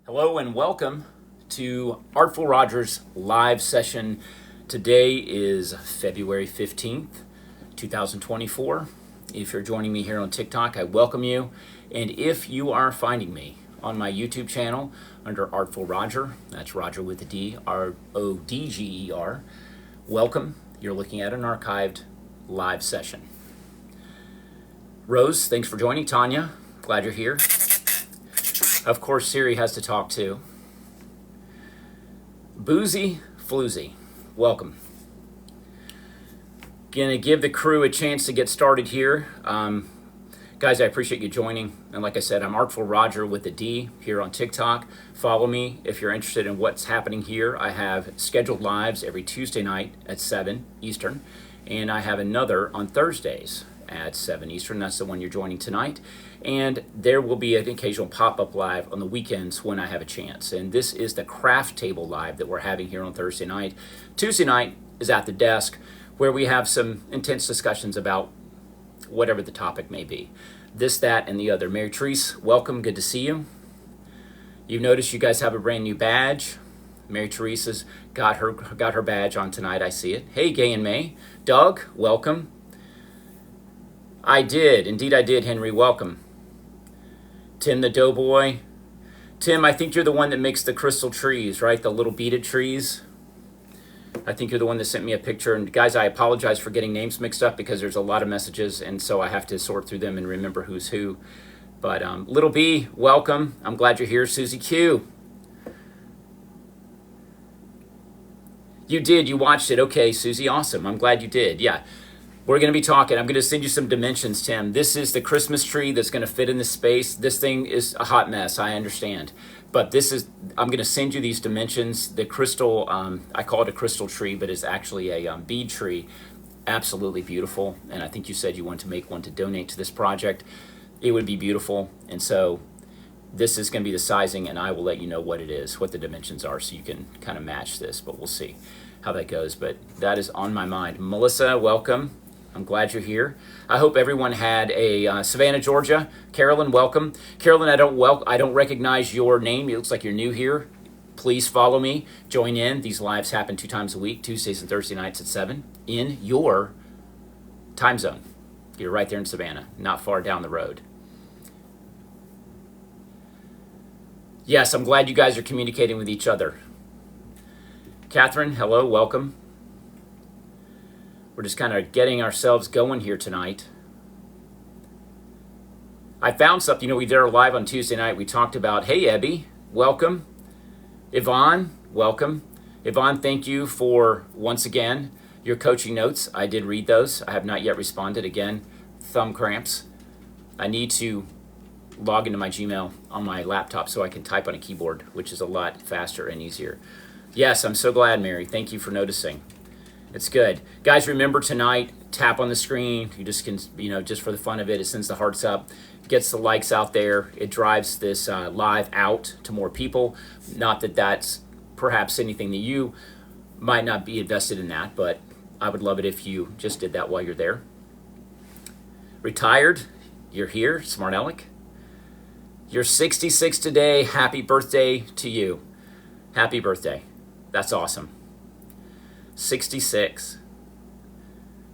Hello and welcome to Artful Rogers live session. Today is February 15th, 2024. If you're joining me here on TikTok, I welcome you. And if you are finding me on my YouTube channel under Artful Roger, that's Roger with a D, Rodger, welcome. You're looking at an archived live session. Rose, thanks for joining. Tanya, glad you're here. Of course, Siri has to talk too. Boozy Floozy, welcome. Gonna give the crew a chance to get started here. Guys, I appreciate you joining. And like I said, I'm Artful Roger with a D here on TikTok. Follow me if you're interested in what's happening here. I have scheduled lives every Tuesday night at 7 Eastern. And I have another on Thursdays at 7 Eastern. That's the one you're joining tonight. And there will be an occasional pop-up live on the weekends when I have a chance. And this is the craft table live that we're having here on Thursday night. Tuesday night is At the Desk, where we have some intense discussions about whatever the topic may be. This, that, and the other. Mary Therese, welcome. Good to see you. You've noticed you guys have a brand new badge. Mary Teresa's got her badge on tonight. I see it. Hey, Gay and May. Doug, welcome. I did. Indeed, I did, Henry. Welcome. Tim the Doughboy. Tim, I think you're the one that makes the crystal trees, right? The little beaded trees. I think you're the one that sent me a picture. And guys, I apologize for getting names mixed up because there's a lot of messages, and so I have to sort through them and remember who's who. But Little B, welcome. I'm glad you're here. Susie Q. You did. You watched it. Okay, Susie. Awesome. I'm glad you did. Yeah. We're going to be talking. I'm going to send you some dimensions, Tim. This is the Christmas tree that's going to fit in this space. This thing is a hot mess, I understand. But I'm going to send you these dimensions. The crystal, I call it a crystal tree, but it's actually a bead tree. Absolutely beautiful. And I think you said you want to make one to donate to this project. It would be beautiful. And so this is going to be the sizing, and I will let you know what it is, what the dimensions are, so you can kind of match this. But we'll see how that goes. But that is on my mind. Melissa, welcome. I'm glad you're here. I hope everyone had a Savannah, Georgia. Carolyn, welcome. Carolyn, I don't recognize your name. It looks like you're new here. Please follow me. Join in. These lives happen 2 times a week, Tuesdays and Thursday nights at 7 in your time zone. You're right there in Savannah, not far down the road. Yes, I'm glad you guys are communicating with each other. Catherine, hello, welcome. We're just kind of getting ourselves going here tonight. I found something, we did our live on Tuesday night. We talked about, hey, Ebby, welcome. Yvonne, welcome. Yvonne, thank you for, once again, your coaching notes. I did read those. I have not yet responded. Again, thumb cramps. I need to log into my Gmail on my laptop so I can type on a keyboard, which is a lot faster and easier. Yes, I'm so glad, Mary. Thank you for noticing. It's good. Guys, remember tonight, tap on the screen. You just can, just for the fun of it sends the hearts up, gets the likes out there. It drives this live out to more people. Not that that's perhaps anything that you might not be invested in that, but I would love it if you just did that while you're there. Retired, you're here, Smart Aleck. You're 66 today. Happy birthday to you. Happy birthday. That's awesome. 66.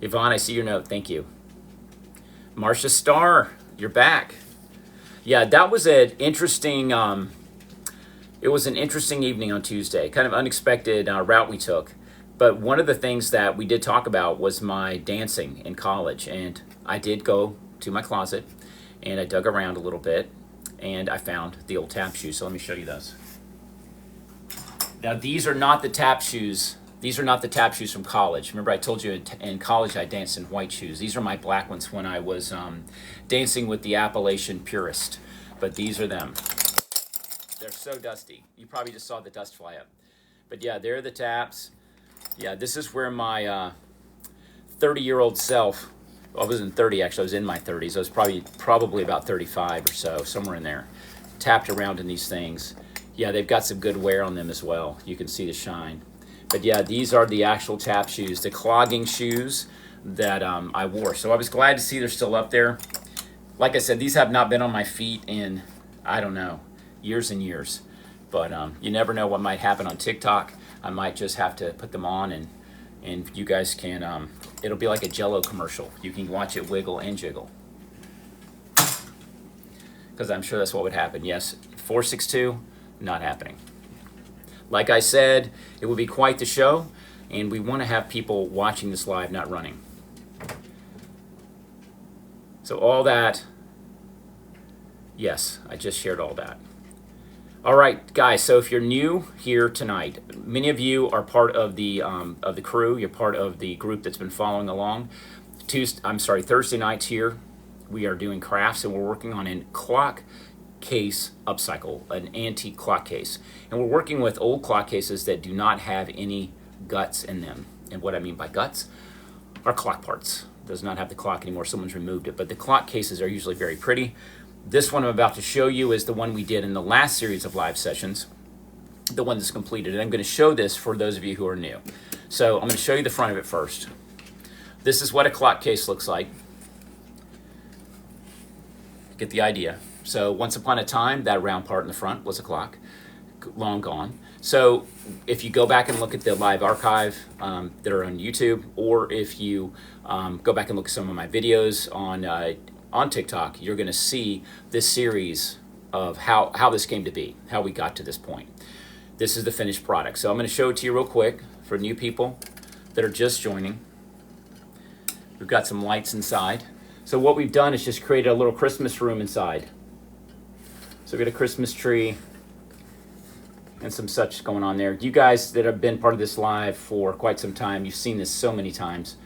Yvonne, I see your note. Thank you. Marcia Starr, you're back. Yeah, that was an interesting, it was an interesting evening on Tuesday. Kind of unexpected route we took. But one of the things that we did talk about was my dancing in college. And I did go to my closet and I dug around a little bit and I found the old tap shoes. So let me show you those. Now, these are not the tap shoes. These are not the tap shoes from college. Remember, I told you in college I danced in white shoes. These are my black ones when I was dancing with the Appalachian Purist. But these are them. They're so dusty. You probably just saw the dust fly up. But yeah, they're the taps. Yeah, this is where my 30-year-old self, well, I wasn't 30 actually, I was in my 30s. I was probably about 35 or so, somewhere in there. Tapped around in these things. Yeah, they've got some good wear on them as well. You can see the shine. But yeah, these are the actual tap shoes, the clogging shoes that I wore. So I was glad to see they're still up there. Like I said, these have not been on my feet in, I don't know, years and years. But you never know what might happen on TikTok. I might just have to put them on, and you guys can, it'll be like a Jell-O commercial. You can watch it wiggle and jiggle. Because I'm sure that's what would happen. Yes, 462, not happening. Like I said, it would be quite the show, and we want to have people watching this live, not running. So all that, yes, I just shared all that. All right, guys, so if you're new here tonight, many of you are part of the crew. You're part of the group that's been following along. Thursday nights here, we are doing crafts, and we're working on a clock case upcycle, an antique clock case. And we're working with old clock cases that do not have any guts in them. And what I mean by guts are clock parts. It does not have the clock anymore. Someone's removed it. But the clock cases are usually very pretty. This one I'm about to show you is the one we did in the last series of live sessions, the one that's completed. And I'm going to show this for those of you who are new. So I'm going to show you the front of it first. This is what a clock case looks like. Get the idea. So once upon a time, that round part in the front was a clock, long gone. So if you go back and look at the live archive that are on YouTube, or if you go back and look at some of my videos on TikTok, you're going to see this series of how this came to be, how we got to this point. This is the finished product. So I'm going to show it to you real quick for new people that are just joining. We've got some lights inside. So what we've done is just created a little Christmas room inside. So we've got a Christmas tree and some such going on there. You guys that have been part of this live for quite some time, you've seen this so many times.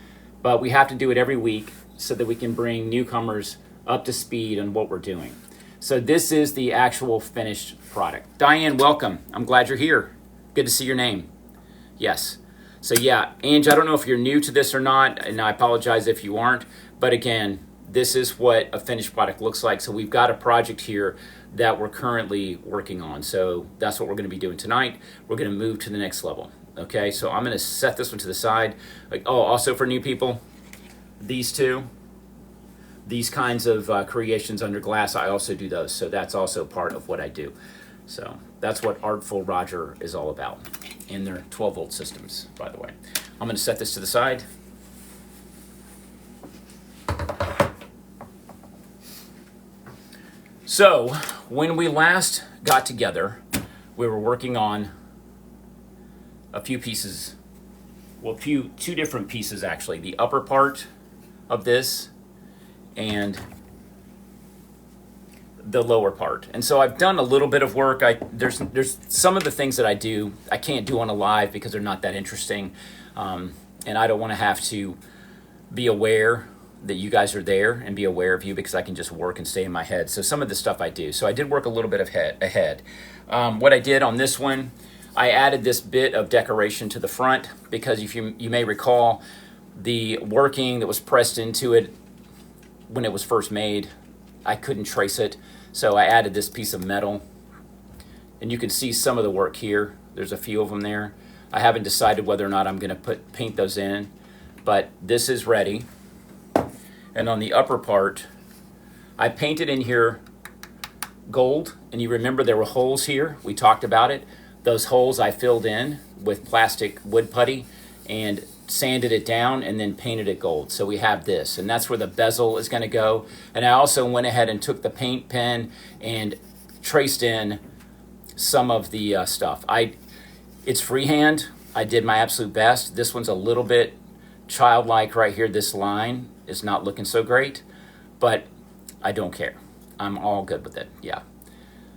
But we have to do it every week so that we can bring newcomers up to speed on what we're doing. So this is the actual finished product. Diane, welcome. I'm glad you're here. Good to see your name. Yes. So yeah, Ange, I don't know if you're new to this or not, and I apologize if you aren't. But again, this is what a finished product looks like. So we've got a project here that we're currently working on. So that's what we're going to be doing tonight. We're going to move to the next level. Okay, so I'm going to set this one to the side. Also for new people, these kinds of creations under glass, I also do those. So that's also part of what I do. So that's what Artful Roger is all about. And they're 12-volt systems, by the way. I'm going to set this to the side. So when we last got together, we were working on a few pieces, well, two different pieces actually. The upper part of this and the lower part. And so I've done a little bit of work. There's some of the things that I do I can't do on a live because they're not that interesting, and I don't want to have to be aware that you guys are there and be aware of you because I can just work and stay in my head. So some of the stuff I do. So I did work a little bit ahead. What I did on this one, I added this bit of decoration to the front because if you may recall, the working that was pressed into it when it was first made, I couldn't trace it. So I added this piece of metal. And you can see some of the work here. There's a few of them there. I haven't decided whether or not I'm going to paint those in, but this is ready. And on the upper part, I painted in here gold. And you remember there were holes here. We talked about it. Those holes I filled in with plastic wood putty and sanded it down and then painted it gold. So we have this, and that's where the bezel is going to go. And I also went ahead and took the paint pen and traced in some of the stuff. It's freehand. I did my absolute best. This one's a little bit childlike right here. This line is not looking so great, but I don't care. I'm all good with it. Yeah.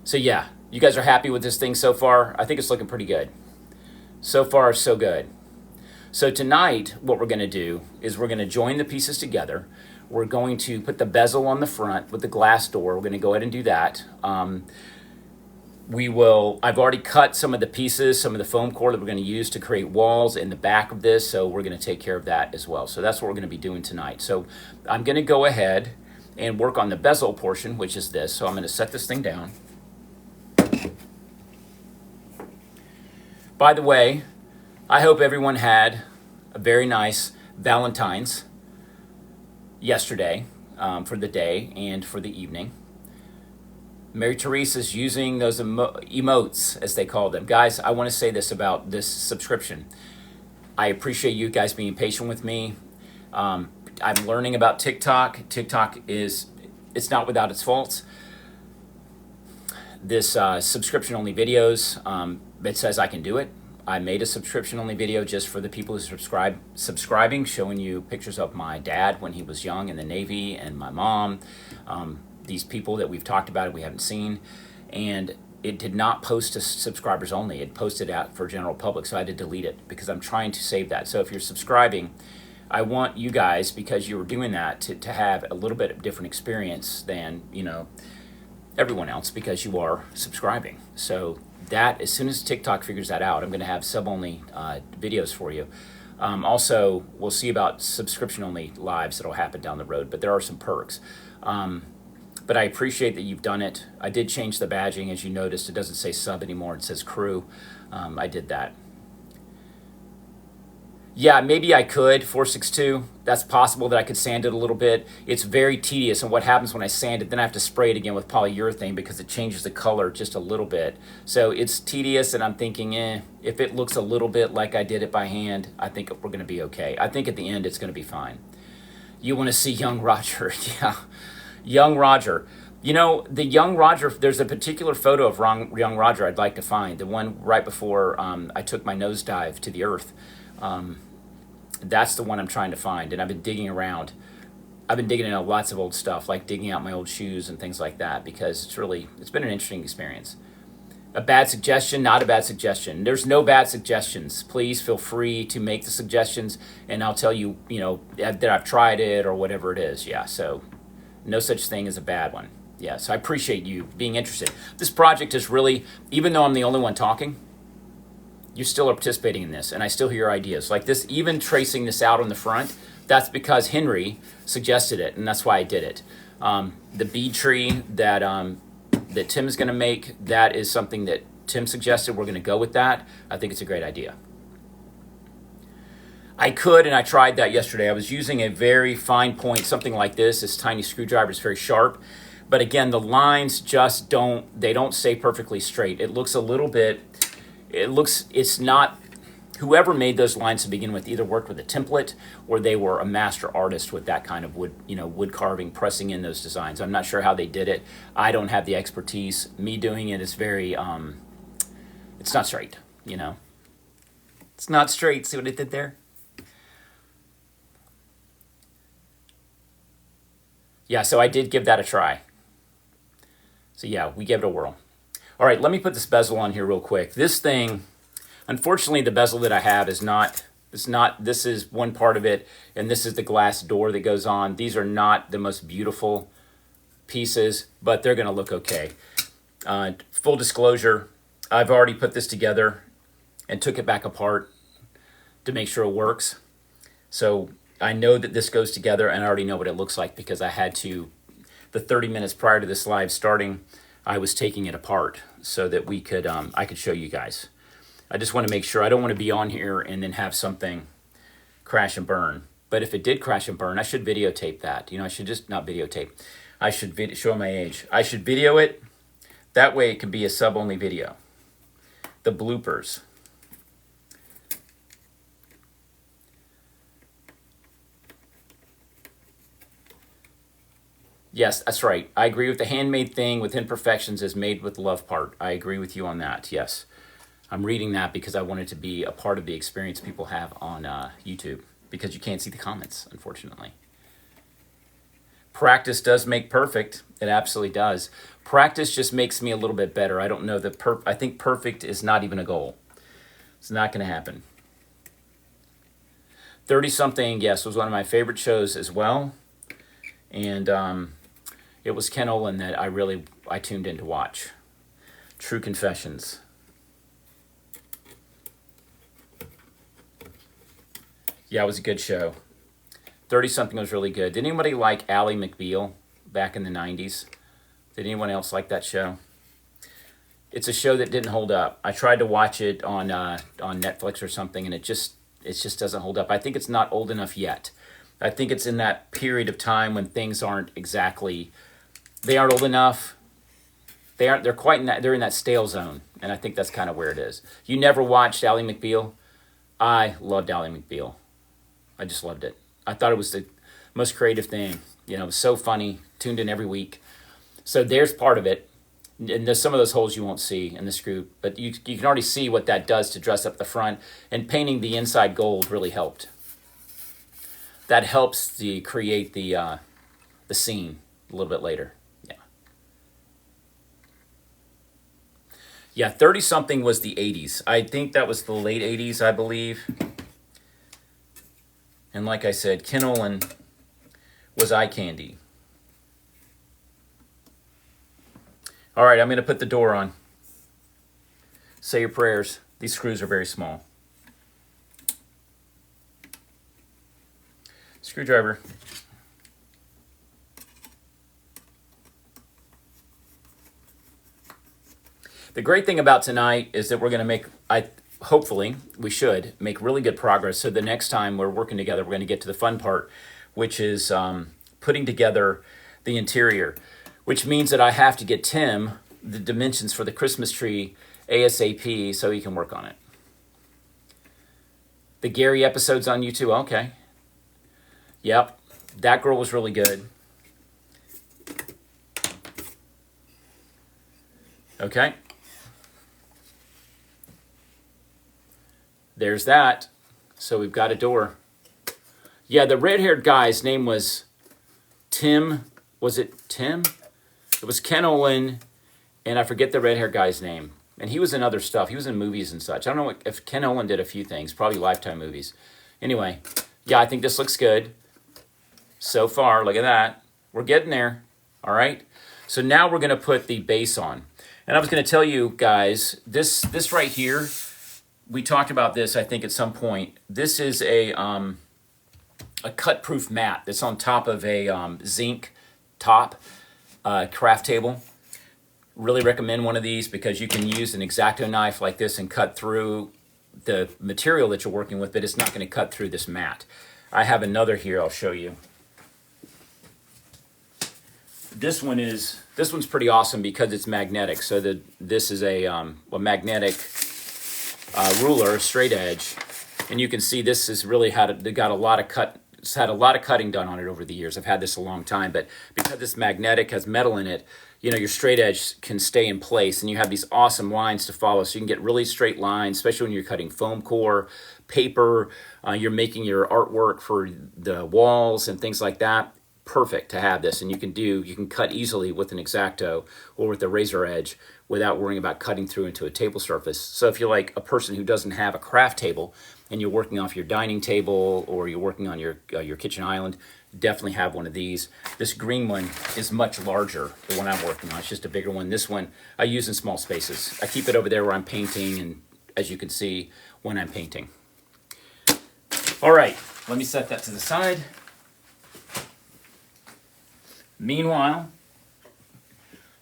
So yeah, you guys are happy with this thing so far? I think it's looking pretty good. So far, so good. So tonight, what we're going to do is we're going to join the pieces together. We're going to put the bezel on the front with the glass door. We're going to go ahead and do that. I've already cut some of the pieces, some of the foam core that we're going to use to create walls in the back of this, so we're going to take care of that as well. So that's what we're going to be doing tonight. So I'm going to go ahead and work on the bezel portion, which is this. So I'm going to set this thing down. By the way, I hope everyone had a very nice Valentine's yesterday for the day and for the evening. Mary Teresa's using those emotes, as they call them. Guys, I want to say this about this subscription. I appreciate you guys being patient with me. I'm learning about TikTok. TikTok it's not without its faults. This subscription-only videos, it says I can do it. I made a subscription-only video just for the people who subscribing, showing you pictures of my dad when he was young in the Navy and my mom, these people that we've talked about and we haven't seen. And it did not post to subscribers only. It posted out for general public, so I had to delete it because I'm trying to save that. So if you're subscribing, I want you guys, because you were doing that, to have a little bit of different experience than, everyone else, because you are subscribing. So that, as soon as TikTok figures that out, I'm going to have sub-only videos for you. Also, we'll see about subscription-only lives that'll happen down the road, but there are some perks. But I appreciate that you've done it. I did change the badging, as you noticed. It doesn't say sub anymore. It says crew. I did that. Yeah, maybe I could, 462. That's possible that I could sand it a little bit. It's very tedious, and what happens when I sand it, then I have to spray it again with polyurethane because it changes the color just a little bit. So it's tedious, and I'm thinking, if it looks a little bit like I did it by hand, I think we're going to be okay. I think at the end it's going to be fine. You want to see young Roger? Yeah, young Roger. The young Roger, there's a particular photo of young Roger I'd like to find, the one right before I took my nosedive to the earth. That's the one I'm trying to find, and I've been digging around. I've been digging into lots of old stuff, like digging out my old shoes and things like that, because it's been an interesting experience. A bad suggestion, not a bad suggestion. There's no bad suggestions. Please feel free to make the suggestions, and I'll tell you, that I've tried it or whatever it is. Yeah, so no such thing as a bad one. Yeah, so I appreciate you being interested. This project is really, even though I'm the only one talking, you still are participating in this, and I still hear your ideas. Like this, even tracing this out on the front, that's because Henry suggested it, and that's why I did it. The bead tree that Tim is going to make, that is something that Tim suggested. We're going to go with that. I think it's a great idea. I could, and I tried that yesterday. I was using a very fine point, something like this. This tiny screwdriver is very sharp. But again, the lines just don't stay perfectly straight. It looks a little bit... it's not, whoever made those lines to begin with either worked with a template or they were a master artist with that kind of wood carving, pressing in those designs. I'm not sure how they did it. I don't have the expertise. Me doing it is very, it's not straight, It's not straight. See what it did there? Yeah, so I did give that a try. So yeah, we gave it a whirl. All right, let me put this bezel on here real quick. This thing, unfortunately, the bezel that I have is not, this is one part of it, and this is the glass door that goes on. These are not the most beautiful pieces, but they're going to look okay. Full disclosure, I've already put this together and took it back apart to make sure it works. So I know that this goes together, and I already know what it looks like because I had to, the 30 minutes prior to this live starting, I was taking it apart so that we could, I could show you guys. I just want to make sure, I don't want to be on here and then have something crash and burn. But if it did crash and burn, I should videotape that. I should just, not videotape, I should show my age. I should video it. That way it could be a sub-only video. The bloopers. Yes, that's right. I agree with the handmade thing with imperfections is made with love part. I agree with you on that, yes. I'm reading that because I want it to be a part of the experience people have on YouTube because you can't see the comments, unfortunately. Practice does make perfect. It absolutely does. Practice just makes me a little bit better. I don't know that I think perfect is not even a goal. It's not going to happen. 30-something, yes, was one of my favorite shows as well. And it was Ken Olin that I tuned in to watch. True Confessions. Yeah, it was a good show. 30-something was really good. Did anybody like Ally McBeal back in the 90s? Did anyone else like that show? It's a show that didn't hold up. I tried to watch it on Netflix or something, and it just doesn't hold up. I think it's not old enough yet. I think it's in that period of time when things aren't exactly, they aren't old enough, They're quite in that, they're in that stale zone, and I think that's kind of where it is. You never watched Ally McBeal? I loved Ally McBeal. I just loved it. I thought it was the most creative thing. You know, it was so funny, tuned in every week. So there's part of it. And there's some of those holes you won't see in the screw, but you can already see what that does to dress up the front, and painting the inside gold really helped. That helps to create the scene a little bit later. Yeah. Yeah, 30-something was the 80s. I think that was the late 80s, I believe. And like I said, Ken Olin was eye candy. All right, I'm going to put the door on. Say your prayers. These screws are very small. Screwdriver. The great thing about tonight is that we're going to make, hopefully, we should make really good progress. So the next time we're working together, we're going to get to the fun part, which is putting together the interior, which means that I have to get Tim the dimensions for the Christmas tree ASAP so he can work on it. The Gary episode's on YouTube. Okay. Yep. That girl was really good. Okay. There's that. So we've got a door. Yeah, the red-haired guy's name was Tim. Was it Tim? It was Ken Olin, and I forget the red-haired guy's name. And he was in other stuff. He was in movies and such. I don't know if Ken Olin did a few things, probably Lifetime movies. Anyway, yeah, I think this looks good. So far, look at that. We're getting there. All right. So now we're going to put the base on. And I was going to tell you guys, this right here, we talked about this, I think, at some point. This is a cut-proof mat that's on top of a zinc top craft table. Really recommend one of these because you can use an X-Acto knife like this and cut through the material that you're working with, but it's not going to cut through this mat. I have another here I'll show you. This one's pretty awesome because it's magnetic. So this is a magnetic ruler, straight edge, and you can see this has really got a lot of cut. It's had a lot of cutting done on it over the years. I've had this a long time, but because it's magnetic, has metal in it, you know, your straight edge can stay in place, and you have these awesome lines to follow. So you can get really straight lines, especially when you're cutting foam core, paper, you're making your artwork for the walls and things like that. Perfect to have this, and you can cut easily with an X-Acto or with a razor edge without worrying about cutting through into a table surface. So if you're like a person who doesn't have a craft table and you're working off your dining table or you're working on your kitchen island, definitely have one of these. This green one is much larger, the one I'm working on. It's just a bigger one. This one I use in small spaces. I keep it over there where I'm painting, and as you can see, when I'm painting. All right, let me set that to the side. Meanwhile,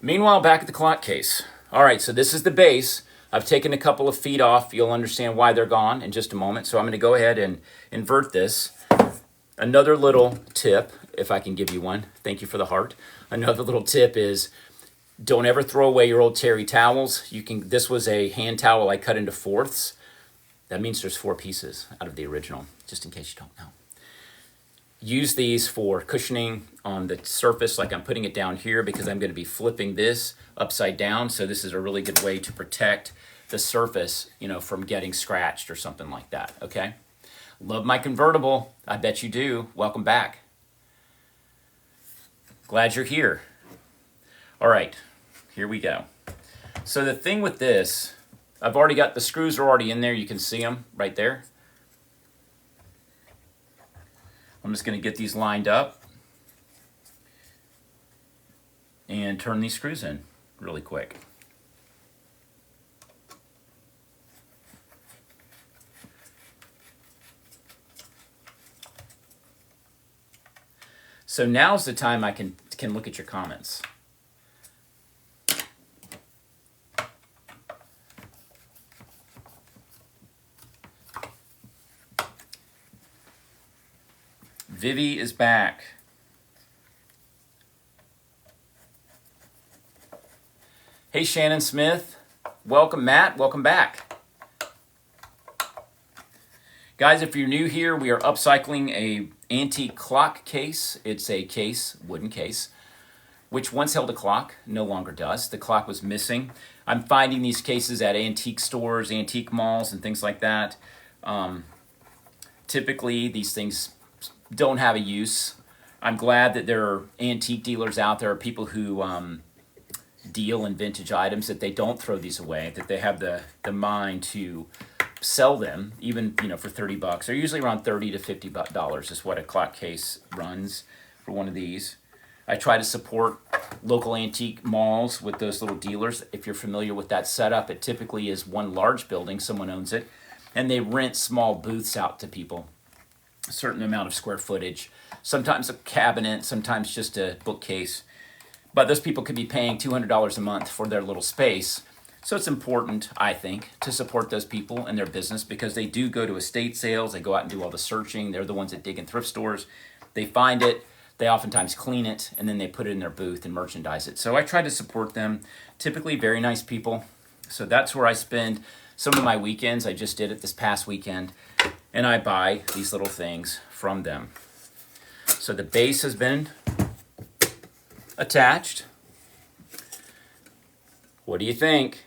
back at the clock case. All right, so this is the base. I've taken a couple of feet off. You'll understand why they're gone in just a moment. So I'm going to go ahead and invert this. Another little tip, if I can give you one. Thank you for the heart. Another little tip is don't ever throw away your old terry towels. This was a hand towel I cut into fourths. That means there's 4 pieces out of the original, just in case you don't know. Use these for cushioning on the surface, like I'm putting it down here, because I'm going to be flipping this upside down. So this is a really good way to protect the surface, you know, from getting scratched or something like that, okay? Love my convertible. I bet you do. Welcome back. Glad you're here. All right, here we go. So the thing with this, I've already got the screws are already in there. You can see them right there. I'm just going to get these lined up and turn these screws in really quick. So now's the time I can look at your comments. Vivi is back. Hey, Shannon Smith. Welcome, Matt. Welcome back. Guys, if you're new here, we are upcycling a antique clock case. It's a case, wooden case, which once held a clock, no longer does. The clock was missing. I'm finding these cases at antique stores, antique malls, and things like that. Typically, these things don't have a use. I'm glad that there are antique dealers out there, people who deal in vintage items, that they don't throw these away, that they have the mind to sell them, even for $30. They're usually around $30 to $50 is what a clock case runs for one of these. I try to support local antique malls with those little dealers. If you're familiar with that setup, it typically is one large building, someone owns it, and they rent small booths out to people, a certain amount of square footage, sometimes a cabinet, sometimes just a bookcase. But those people could be paying $200 a month for their little space. So it's important, I think, to support those people and their business, because they do go to estate sales. They go out and do all the searching. They're the ones that dig in thrift stores. They find it. They oftentimes clean it, and then they put it in their booth and merchandise it. So I try to support them. Typically very nice people. So that's where I spend some of my weekends. I just did it this past weekend. And I buy these little things from them. So the base has been attached. What do you think?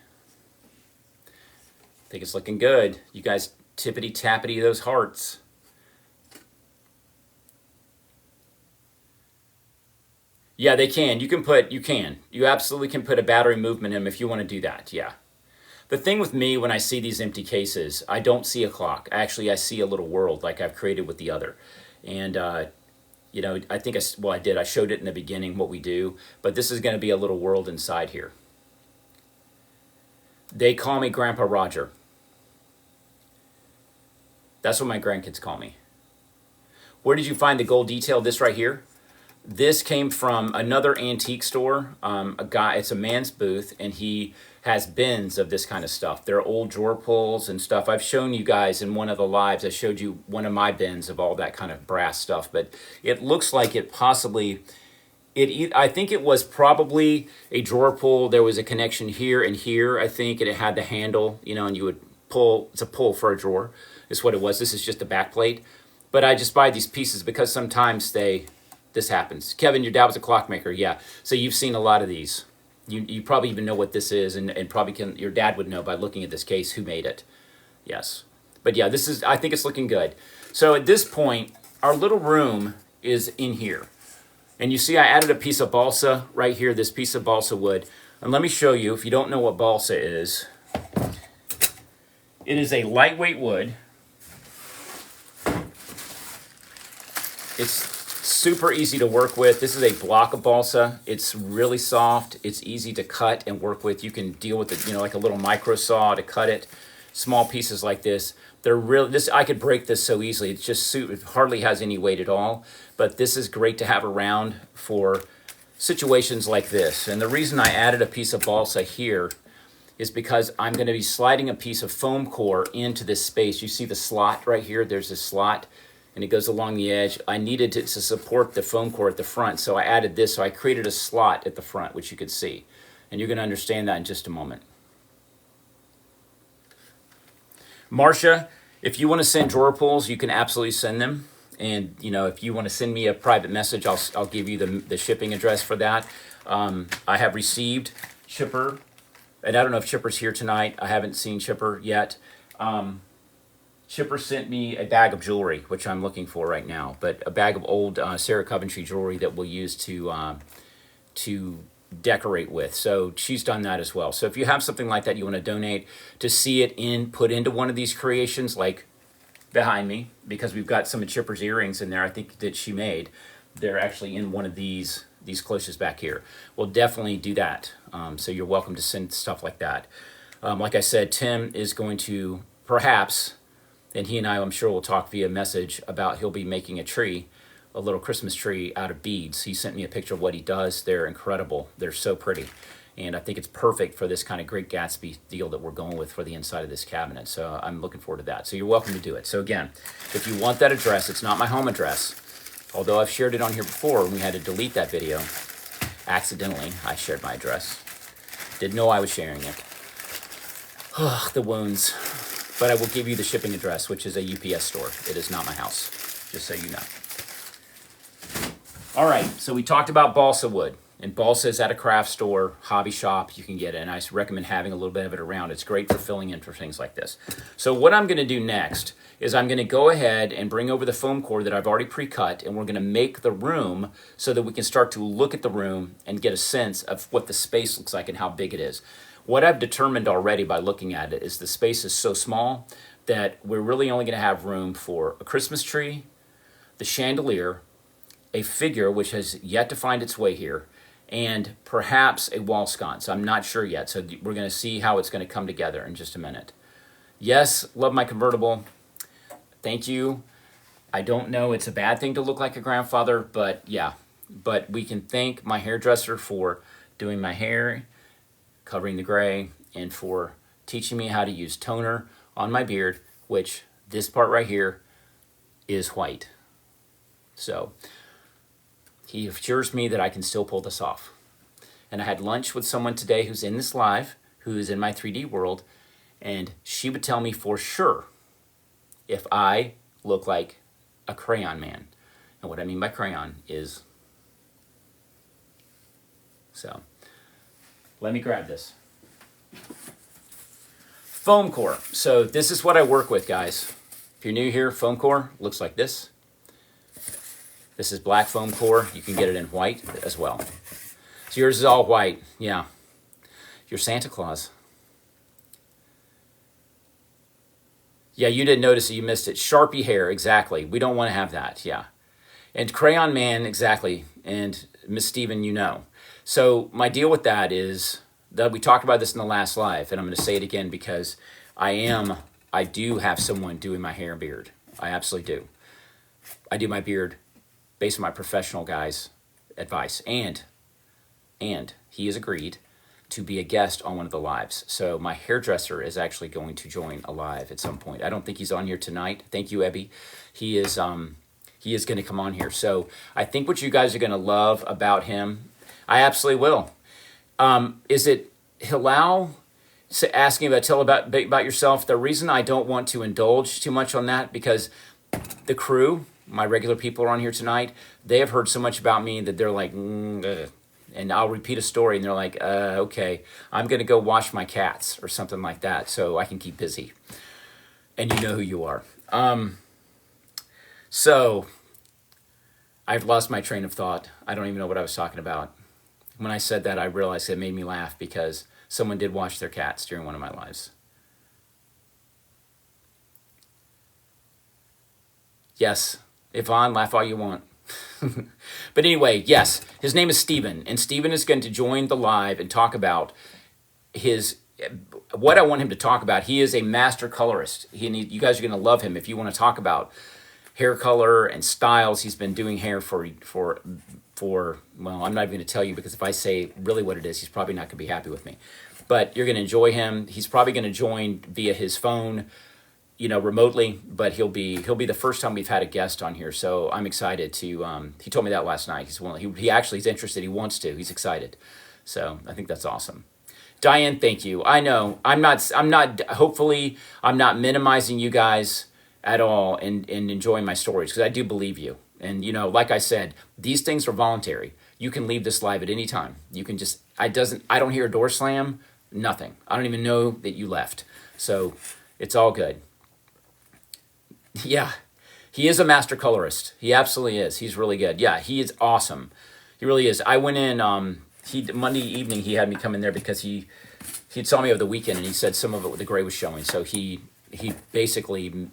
I think it's looking good. You guys tippity tappity those hearts. Yeah, they can. You absolutely can put a battery movement in them if you want to do that. Yeah. The thing with me, when I see these empty cases, I don't see a clock. Actually, I see a little world like I've created with the other. And I think I did. I showed it in the beginning what we do, but this is going to be a little world inside here. They call me Grandpa Roger. That's what my grandkids call me. Where did you find the gold detail? This right here. This came from another antique store. It's a man's booth, and he has bins of this kind of stuff. They're old drawer pulls and stuff. I've shown you guys in one of the lives, I showed you one of my bins of all that kind of brass stuff, but it looks like it possibly, I think it was probably a drawer pull. There was a connection here and here, I think, and it had the handle, and you would pull. It's a pull for a drawer is what it was. This is just a back plate. But I just buy these pieces because sometimes this happens. Kevin, your dad was a clockmaker. Yeah. So you've seen a lot of these. You probably even know what this is, and probably your dad would know by looking at this case who made it. Yes. But yeah, I think it's looking good. So at this point, our little room is in here. And you see I added a piece of balsa right here, this piece of balsa wood. And let me show you, if you don't know what balsa is, it is a lightweight wood. It's super easy to work with. This is a block of balsa. It's really soft. It's easy to cut and work with. You can deal with it, like a little micro saw to cut it. Small pieces like this. I could break this so easily. It hardly has any weight at all. But this is great to have around for situations like this. And the reason I added a piece of balsa here is because I'm going to be sliding a piece of foam core into this space. You see the slot right here? There's a slot, and it goes along the edge. I needed it to support the foam core at the front, so I added this. So I created a slot at the front, which you could see. And you're going to understand that in just a moment. Marcia, if you want to send drawer pulls, you can absolutely send them. And, if you want to send me a private message, I'll give you the shipping address for that. I have received Chipper, and I don't know if Chipper's here tonight. I haven't seen Chipper yet. Chipper sent me a bag of jewelry, which I'm looking for right now, but a bag of old Sarah Coventry jewelry that we'll use to decorate with. So she's done that as well. So if you have something like that you want to donate to see it put into one of these creations, like behind me, because we've got some of Chipper's earrings in there, I think, that she made. They're actually in one of these cloches back here. We'll definitely do that. So you're welcome to send stuff like that. Like I said, Tim is going to perhaps, and he and I'm sure will talk via message about he'll be making a little Christmas tree out of beads. He sent me a picture of what he does. They're incredible. They're so pretty. And I think it's perfect for this kind of Great Gatsby deal that we're going with for the inside of this cabinet. So I'm looking forward to that. So you're welcome to do it. So again, if you want that address, it's not my home address. Although I've shared it on here before and we had to delete that video. Accidentally, I shared my address. Didn't know I was sharing it. Ugh, the wounds. But I will give you the shipping address, which is a UPS store. It is not my house, just so you know. All right, so we talked about balsa wood. And balsa is at a craft store, hobby shop, you can get it. And I recommend having a little bit of it around. It's great for filling in for things like this. So what I'm going to do next is I'm going to go ahead and bring over the foam core that I've already pre-cut, and we're going to make the room so that we can start to look at the room and get a sense of what the space looks like and how big it is. What I've determined already by looking at it is the space is so small that we're really only going to have room for a Christmas tree, the chandelier, a figure which has yet to find its way here, and perhaps a wall sconce. I'm not sure yet, so we're going to see how it's going to come together in just a minute. Yes, love my convertible. Thank you. I don't know it's a bad thing to look like a grandfather, but yeah. But we can thank my hairdresser for doing my hair, covering the gray, and for teaching me how to use toner on my beard, which this part right here is white. So he assures me that I can still pull this off. And I had lunch with someone today who's in this live, who's in my 3D world, and she would tell me for sure if I look like a crayon man. And what I mean by crayon is, so let me grab this. Foam core. So this is what I work with, guys. If you're new here, foam core looks like this. This is black foam core. You can get it in white as well. So yours is all white. Yeah. You're Santa Claus. Yeah, you didn't notice it. You missed it. Sharpie hair, exactly. We don't want to have that, yeah. And Crayon Man, exactly. And Miss Steven, you know. So my deal with that is that we talked about this in the last live, and I'm going to say it again because I do have someone doing my hair and beard. I absolutely do. I do my beard based on my professional guy's advice. And he has agreed to be a guest on one of the lives. So my hairdresser is actually going to join a live at some point. I don't think he's on here tonight. Thank you, Ebby. He is going to come on here. So I think what you guys are going to love about him, I absolutely will. Is it Hilal asking tell about yourself? The reason I don't want to indulge too much on that, because the crew, my regular people are on here tonight, they have heard so much about me that they're like, and I'll repeat a story, and they're like, okay, I'm going to go wash my cats or something like that so I can keep busy. And you know who you are. So I've lost my train of thought. I don't even know what I was talking about. When I said that, I realized it made me laugh because someone did wash their cats during one of my lives. Yes, Yvonne, laugh all you want. But anyway, yes, his name is Steven, and Steven is going to join the live and talk about what I want him to talk about. He is a master colorist. You guys are going to love him if you want to talk about hair color and styles. He's been doing hair for well, I'm not even going to tell you, because if I say really what it is, he's probably not going to be happy with me. But you're going to enjoy him. He's probably going to join via his phone, remotely, but he'll be the first time we've had a guest on here. So I'm excited to, he told me that last night. He actually is interested. He wants to, he's excited. So I think that's awesome. Diane, thank you. I know hopefully I'm not minimizing you guys at all and enjoying my stories, because I do believe you. And, like I said, these things are voluntary. You can leave this live at any time. You can just, I don't hear a door slam, nothing. I don't even know that you left. So it's all good. Yeah, he is a master colorist. He absolutely is. He's really good. Yeah, he is awesome. He really is. I went in, Monday evening, he had me come in there because he saw me over the weekend, and he said some of it, the gray was showing. So he basically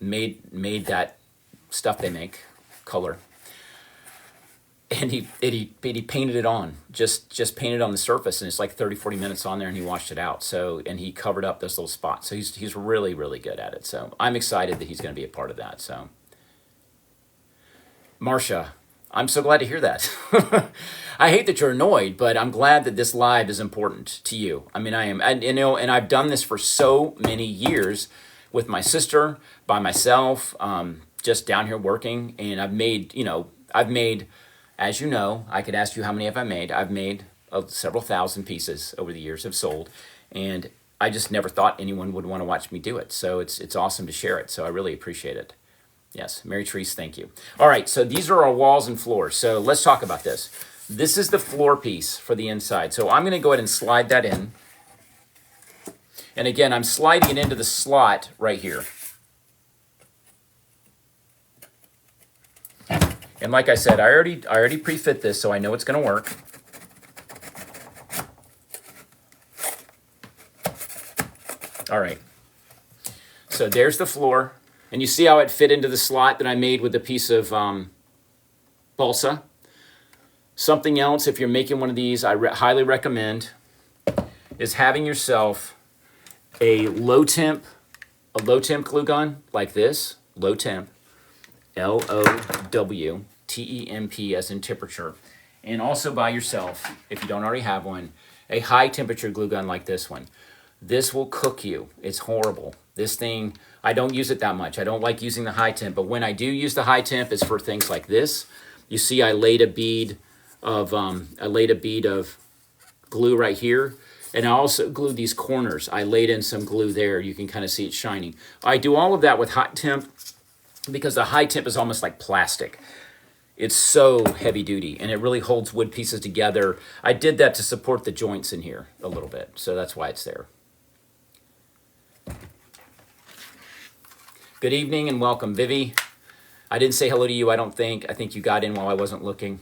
made that stuff they make, color, and he painted it on, just painted on the surface, and it's like 30-40 minutes on there, and he washed it out. So, and he covered up those little spots. So he's really, really good at it. So I'm excited that he's going to be a part of that. So Marcia, I'm so glad to hear that. I hate that you're annoyed, but I'm glad that this live is important to you. I mean, I am, and I've done this for so many years with my sister, by myself, just down here working, and I've made, as you know, I could ask you how many have I made. I've made several thousand pieces over the years have sold, and I just never thought anyone would want to watch me do it. So it's awesome to share it. So I really appreciate it. Yes, Mary Therese, thank you. All right, so these are our walls and floors. So let's talk about this. This is the floor piece for the inside. So I'm going to go ahead and slide that in. And again, I'm sliding it into the slot right here. And like I said, I already pre-fit this, so I know it's going to work. All right. So there's the floor. And you see how it fit into the slot that I made with a piece of balsa. Something else, if you're making one of these, I highly recommend, is having yourself a low temp glue gun like this, low temp, LOWTEMP as in temperature. And also buy yourself, if you don't already have one, a high temperature glue gun like this one. This will cook you. It's horrible. This thing, I don't use it that much. I don't like using the high temp, but when I do use the high temp, it's for things like this. You see, I laid a bead of glue right here, and I also glued these corners. I laid in some glue there. You can kind of see it shining. I do all of that with hot temp because the high temp is almost like plastic. It's so heavy duty, and it really holds wood pieces together. I did that to support the joints in here a little bit, so that's why it's there. Good evening and welcome, Vivi. I didn't say hello to you, I don't think. I think you got in while I wasn't looking.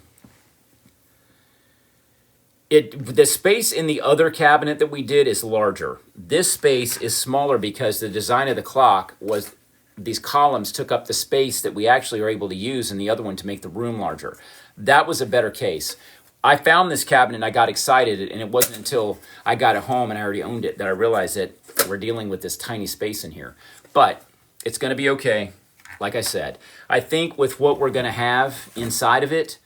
The space in the other cabinet that we did is larger. This space is smaller because the design of the clock was these columns took up the space that we actually are able to use in the other one to make the room larger. That was a better case. I found this cabinet and I got excited, and it wasn't until I got it home and I already owned it that I realized that we're dealing with this tiny space in here. But it's going to be okay. Like I said, I think with what we're going to have inside of it,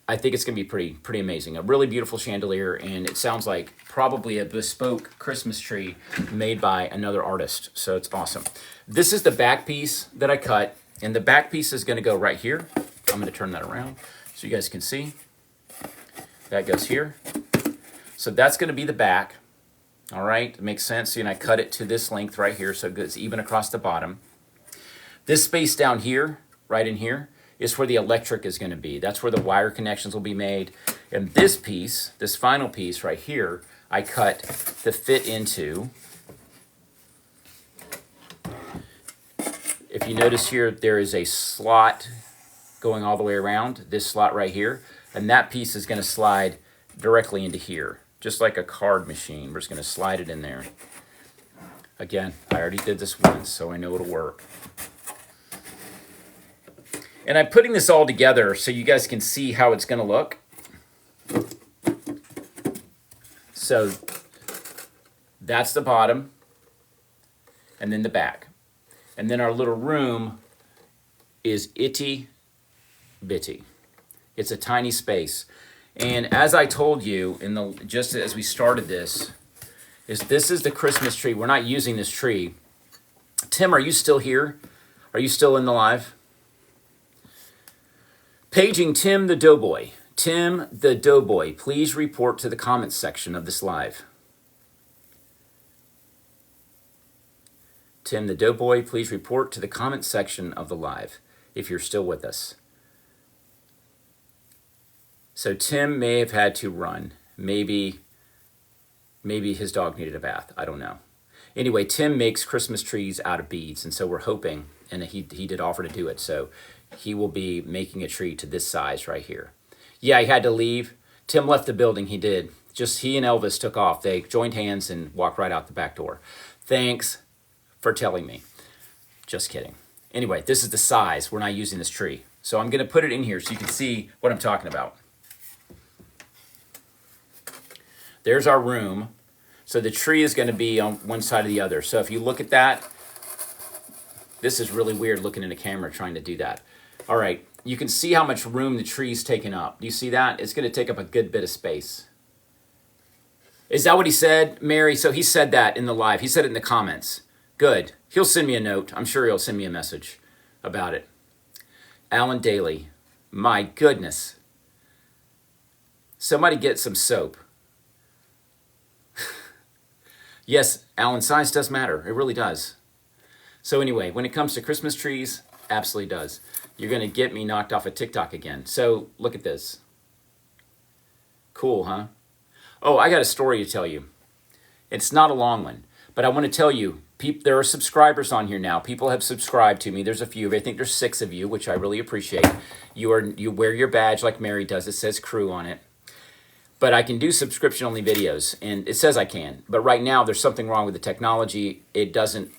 I think it's going to be pretty amazing. A really beautiful chandelier, and it sounds like probably a bespoke Christmas tree made by another artist. So it's awesome. This is the back piece that I cut, and the back piece is going to go right here. I'm going to turn that around so you guys can see. That goes here. So that's going to be the back. All right, it makes sense. And I cut it to this length right here so it goes even across the bottom. This space down here, right in here, is where the electric is going to be. That's where the wire connections will be made. And this piece, this final piece right here, I cut to fit into. If you notice here, there is a slot going all the way around, this slot right here, and that piece is going to slide directly into here, just like a card machine. We're just going to slide it in there. Again, I already did this once, so I know it'll work. And I'm putting this all together so you guys can see how it's going to look. So that's the bottom, and then the back. And then our little room is itty bitty. It's a tiny space. And as I told you, just as we started this is the Christmas tree. We're not using this tree. Tim, are you still here? Are you still in the live? Paging Tim the Doughboy. Tim the Doughboy, please report to the comments section of this live. Tim the Doughboy, please report to the comments section of the live if you're still with us. So Tim may have had to run. Maybe his dog needed a bath. I don't know. Anyway, Tim makes Christmas trees out of beads, and so we're hoping, and he did offer to do it, so he will be making a tree to this size right here. Yeah, he had to leave. Tim left the building, he did. Just he and Elvis took off. They joined hands and walked right out the back door. Thanks for telling me. Just kidding. Anyway, this is the size. We're not using this tree. So I'm going to put it in here so you can see what I'm talking about. There's our room. So the tree is going to be on one side or the other. So if you look at that, this is really weird looking in a camera trying to do that. All right, you can see how much room the tree's taking up. Do you see that? It's going to take up a good bit of space. Is that what he said, Mary? So he said that in the live. He said it in the comments. Good. He'll send me a note. I'm sure he'll send me a message about it. Alan Daly. My goodness. Somebody get some soap. Yes, Alan, size does matter. It really does. So anyway, when it comes to Christmas trees, absolutely does. You're going to get me knocked off of TikTok again. So look at this. Cool, huh? Oh, I got a story to tell you. It's not a long one, but I want to tell you, there are subscribers on here now. People have subscribed to me. There's a few. I think there's 6 of you, which I really appreciate. You wear your badge like Mary does. It says crew on it. But I can do subscription-only videos, and it says I can. But right now, there's something wrong with the technology. It doesn't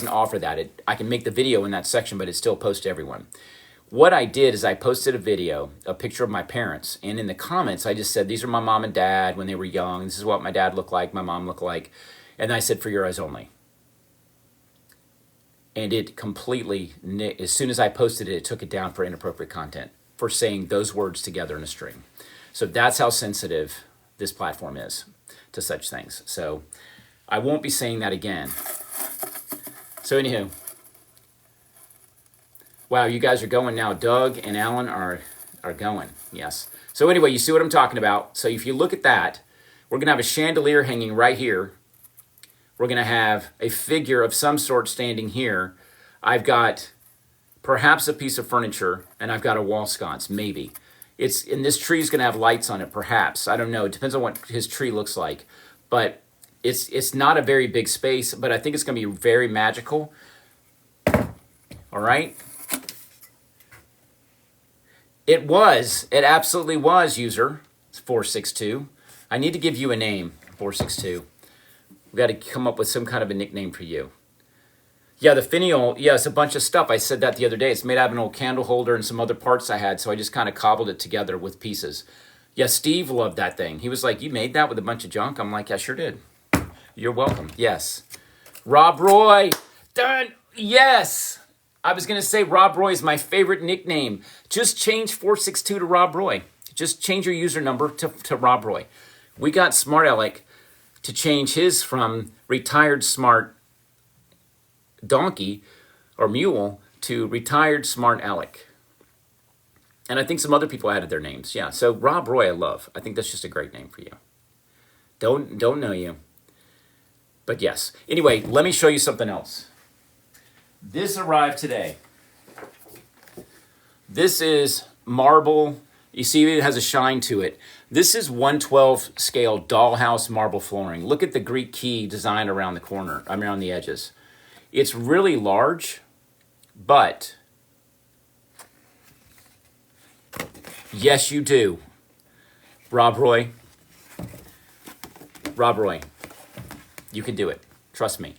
offer that. I can make the video in that section, but it still posts to everyone. What I did is I posted a video, a picture of my parents, and in the comments, I just said, these are my mom and dad when they were young. This is what my dad looked like, my mom looked like. And I said, for your eyes only. And it completely, as soon as I posted it, it took it down for inappropriate content, for saying those words together in a string. So that's how sensitive this platform is to such things. So I won't be saying that again. So anywho, wow, you guys are going now. Doug and Alan are going, yes. So anyway, you see what I'm talking about. So if you look at that, we're going to have a chandelier hanging right here. We're going to have a figure of some sort standing here. I've got perhaps a piece of furniture, and I've got a wall sconce, maybe. And this tree is going to have lights on it, perhaps. I don't know. It depends on what his tree looks like. But it's not a very big space, but I think it's going to be very magical. All right? It absolutely was, user 462. I need to give you a name, 462. We've got to come up with some kind of a nickname for you. Yeah, the finial, yeah, it's a bunch of stuff. I said that the other day. It's made out of an old candle holder and some other parts I had, so I just kind of cobbled it together with pieces. Yeah, Steve loved that thing. He was like, you made that with a bunch of junk? I'm like, I sure did. You're welcome. Yes. Rob Roy. Done. Yes. I was going to say Rob Roy is my favorite nickname. Just change 462 to Rob Roy. Just change your user number to Rob Roy. We got Smart Alec to change his from retired smart donkey or mule to retired smart Alec. And I think some other people added their names. Yeah, so Rob Roy I love. I think that's just a great name for you. Don't know you. But yes. Anyway, let me show you something else. This arrived today. This is marble. You see it has a shine to it. This is 1/12 scale dollhouse marble flooring. Look at the Greek key design around the corner, around the edges. It's really large, but yes, you do. Rob Roy, you can do it. Trust me.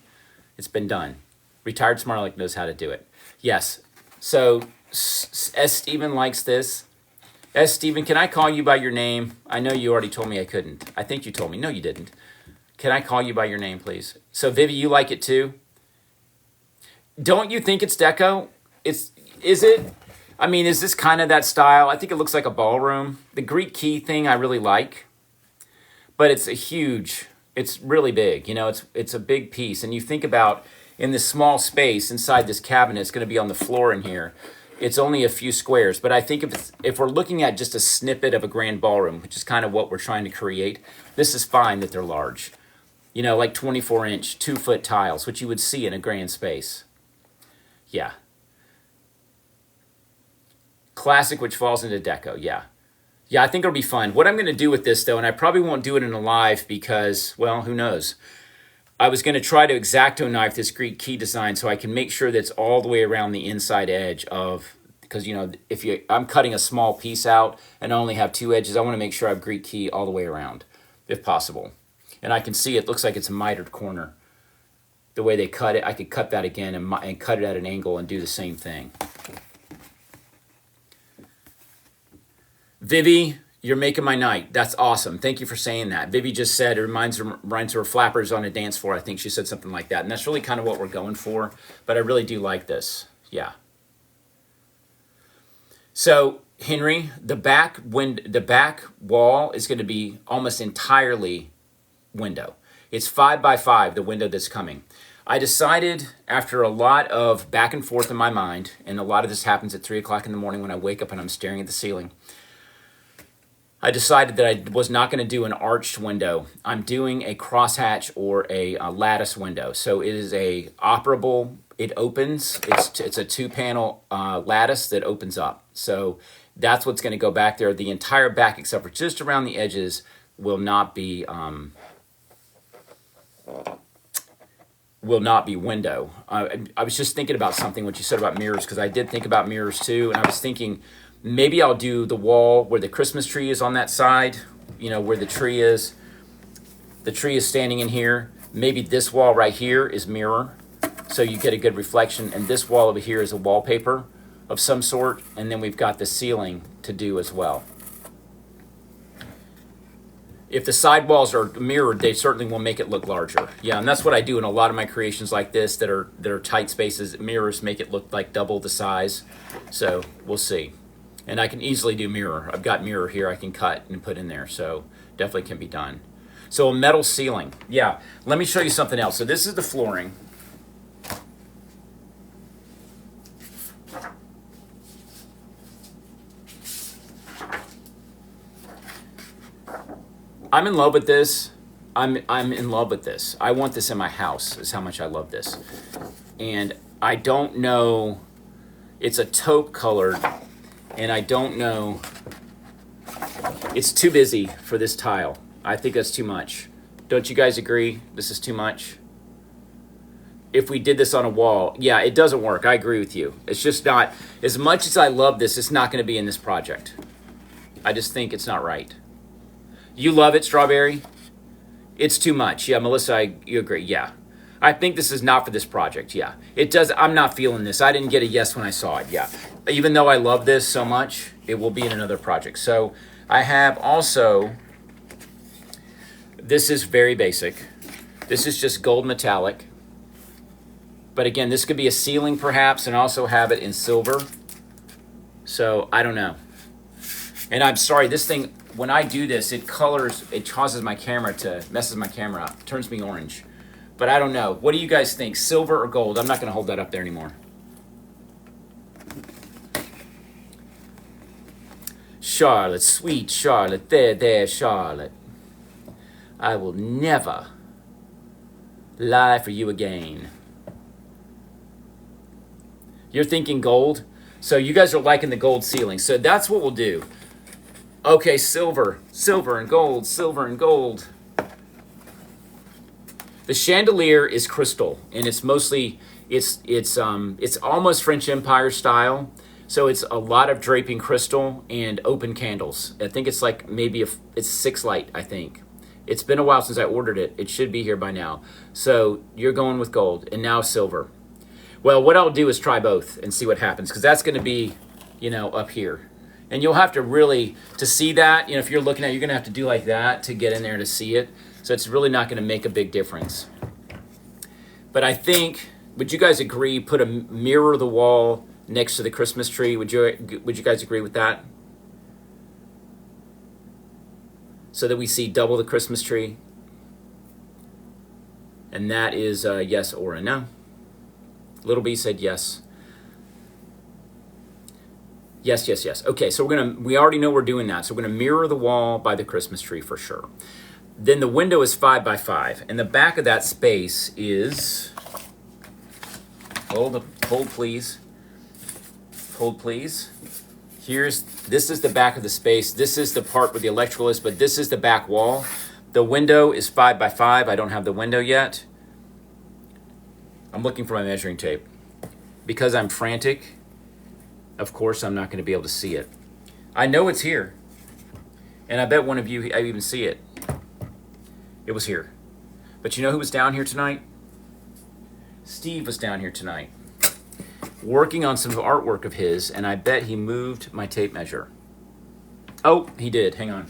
It's been done. Retired Smart Alec knows how to do it. Yes. So S. Steven likes this. S. Steven, can I call you by your name? I know you already told me I couldn't. I think you told me. No, you didn't. Can I call you by your name, please? So Vivi, you like it too? Don't you think it's deco? Is it? I mean, is this kind of that style? I think it looks like a ballroom. The Greek key thing I really like. But it's it's really big. You know, it's a big piece. And you think about in this small space inside this cabinet, it's going to be on the floor in here. It's only a few squares. But I think if we're looking at just a snippet of a grand ballroom, which is kind of what we're trying to create, this is fine that they're large. You know, like 24-inch, 2-foot tiles, which you would see in a grand space. Yeah. Classic, which falls into deco, yeah. Yeah, I think it'll be fun. What I'm going to do with this, though, and I probably won't do it in a live because, well, who knows? I was going to try to X-Acto knife this Greek key design so I can make sure that it's all the way around the inside edge of, because, you know, I'm cutting a small piece out and I only have 2 edges, I want to make sure I have Greek key all the way around, if possible. And I can see it looks like it's a mitered corner. The way they cut it, I could cut that again and cut it at an angle and do the same thing. Vivi, you're making my night. That's awesome. Thank you for saying that. Vivi just said it reminds her of flappers on a dance floor. I think she said something like that. And that's really kind of what we're going for. But I really do like this. Yeah. So, Henry, the back wall is going to be almost entirely window. It's 5x5, the window that's coming. I decided after a lot of back and forth in my mind, and a lot of this happens at 3 o'clock in the morning when I wake up and I'm staring at the ceiling, I decided that I was not going to do an arched window. I'm doing a crosshatch or a lattice window. So it is a operable, it opens, it's a 2-panel lattice that opens up. So that's what's going to go back there. The entire back, except for just around the edges, will not be window. I was just thinking about something, what you said about mirrors, because I did think about mirrors too, and I was thinking maybe I'll do the wall where the Christmas tree is on that side, you know, where the tree is. The tree is standing in here. Maybe this wall right here is mirror, so you get a good reflection, and this wall over here is a wallpaper of some sort, and then we've got the ceiling to do as well. If the side walls are mirrored, they certainly will make it look larger. Yeah, and that's what I do in a lot of my creations like this that are tight spaces. Mirrors make it look like double the size. So we'll see. And I can easily do mirror. I've got mirror here I can cut and put in there. So definitely can be done. So a metal ceiling. Yeah, let me show you something else. So this is the flooring. I'm in love with this. I'm in love with this. I want this in my house, is how much I love this. And I don't know, it's a taupe colored, and I don't know, it's too busy for this tile. I think that's too much. Don't you guys agree? This is too much? If we did this on a wall, yeah, it doesn't work. I agree with you. It's just not, as much as I love this, it's not going to be in this project. I just think it's not right. You love it, Strawberry? It's too much. Yeah, Melissa, you agree. Yeah. I think this is not for this project. Yeah. It does. I'm not feeling this. I didn't get a yes when I saw it. Yeah. Even though I love this so much, it will be in another project. So I have also, this is very basic. This is just gold metallic. But again, this could be a ceiling perhaps, and also have it in silver. So I don't know. And I'm sorry, this thing, when I do this, it colors, it causes my camera to, messes my camera up, turns me orange. But I don't know. What do you guys think? Silver or gold? I'm not going to hold that up there anymore. Charlotte, sweet Charlotte, there, Charlotte. I will never lie for you again. You're thinking gold? So you guys are liking the gold ceiling. So that's what we'll do. Okay, silver and gold, silver and gold. The chandelier is crystal, and it's mostly, it's almost French Empire style. So it's a lot of draping crystal and open candles. I think it's like maybe it's 6 light, I think. It's been a while since I ordered it. It should be here by now. So you're going with gold and now silver. Well, what I'll do is try both and see what happens, because that's going to be, you know, up here. And you'll have to really, to see that, you know, if you're looking at it, you're going to have to do like that to get in there to see it. So it's really not going to make a big difference. But I think, would you guys agree, put a mirror of the wall next to the Christmas tree? Would you guys agree with that? So that we see double the Christmas tree. And that is a yes or a no. Little B said yes. Yes, yes, yes. Okay, so we already know we're doing that. So we're gonna mirror the wall by the Christmas tree for sure. Then the window is 5 by 5, and the back of that space is, hold please. Hold please. This is the back of the space. This is the part where the electrical is, but this is the back wall. The window is 5 by 5. I don't have the window yet. I'm looking for my measuring tape. Because I'm frantic, of course, I'm not going to be able to see it. I know it's here. And I bet one of you, I even see it. It was here. But you know who was down here tonight? Steve was down here tonight, working on some artwork of his, and I bet he moved my tape measure. Oh, he did. Hang on.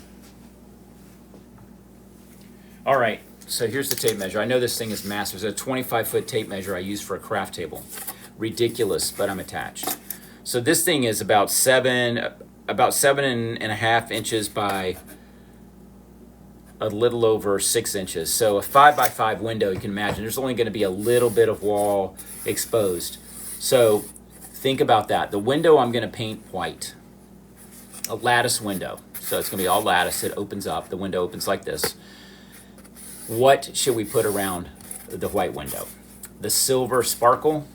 All right. So here's the tape measure. I know this thing is massive. It's a 25-foot tape measure I use for a craft table. Ridiculous, but I'm attached. So this thing is about 7.5 inches by a little over 6 inches. So a 5 by 5 window, you can imagine, there's only going to be a little bit of wall exposed. So think about that. The window I'm going to paint white. a lattice window. So it's going to be all lattice. It opens up. The window opens like this. What should we put around the white window? The silver sparkle.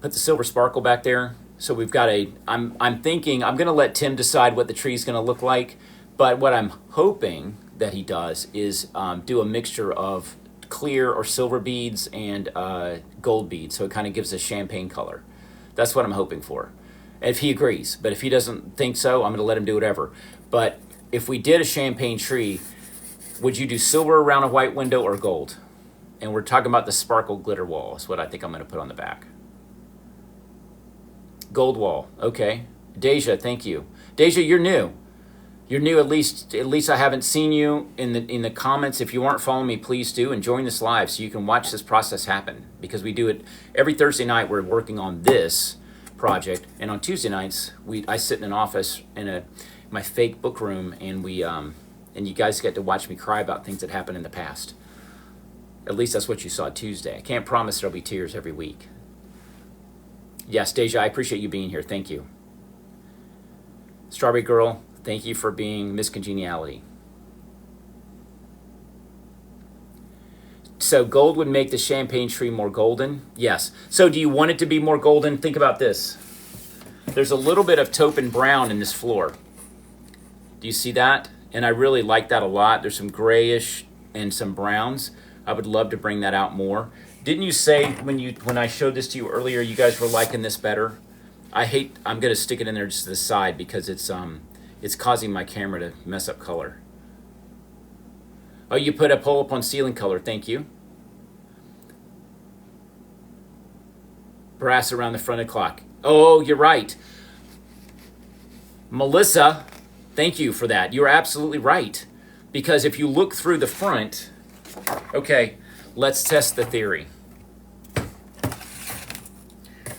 Put the silver sparkle back there. So we've got I'm thinking, I'm going to let Tim decide what the tree is going to look like. But what I'm hoping that he does is do a mixture of clear or silver beads and gold beads. So it kind of gives a champagne color. That's what I'm hoping for. If he agrees. But if he doesn't think so, I'm going to let him do whatever. But if we did a champagne tree, would you do silver around a white window or gold? And we're talking about the sparkle glitter wall is what I think I'm going to put on the back. Gold wall. Okay. Deja, thank you. Deja, you're new. You're new. At least I haven't seen you in the comments. If you aren't following me, please do and join this live so you can watch this process happen, because we do it every Thursday night. We're working on this project, and on Tuesday nights I sit in an office in my fake book room, and and you guys get to watch me cry about things that happened in the past. At least that's what you saw Tuesday. I can't promise there'll be tears every week. Yes, Deja, I appreciate you being here. Thank you. Strawberry Girl, thank you for being Miss Congeniality. So gold would make the champagne tree more golden? Yes. So do you want it to be more golden? Think about this. There's a little bit of taupe and brown in this floor. Do you see that? And I really like that a lot. There's some grayish and some browns. I would love to bring that out more. Didn't you say when I showed this to you earlier, you guys were liking this better? I'm going to stick it in there just to the side because it's causing my camera to mess up color. Oh, you put a pull up on ceiling color. Thank you. Brass around the front of the clock. Oh, you're right. Melissa, thank you for that. You're absolutely right. Because if you look through the front, okay, let's test the theory.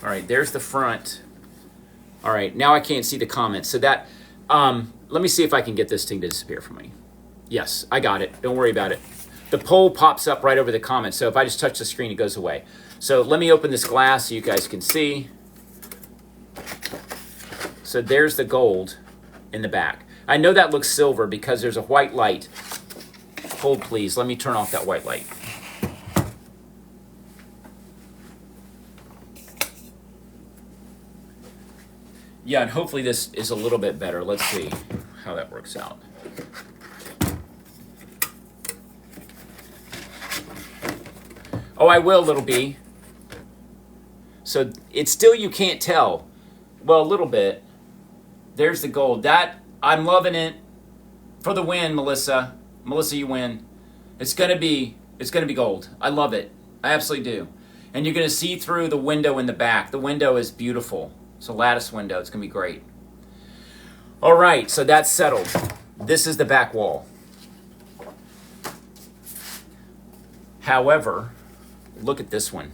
All right, there's the front. All right, now I can't see the comments. So that, let me see if I can get this thing to disappear for me. Yes, I got it. Don't worry about it. The poll pops up right over the comments. So if I just touch the screen, it goes away. So let me open this glass so you guys can see. So there's the gold in the back. I know that looks silver because there's a white light. Hold, please. Let me turn off that white light. Yeah, and hopefully this is a little bit better. Let's see how that works out. Oh, I will, little B. So it's still, you can't tell. Well, a little bit. There's the gold. I'm loving it. For the win, Melissa. Melissa, you win. It's gonna be gold. I love it. I absolutely do. And you're gonna see through the window in the back. The window is beautiful. It's a lattice window. It's gonna be great. All right, so that's settled. This is the back wall. However, look at this one.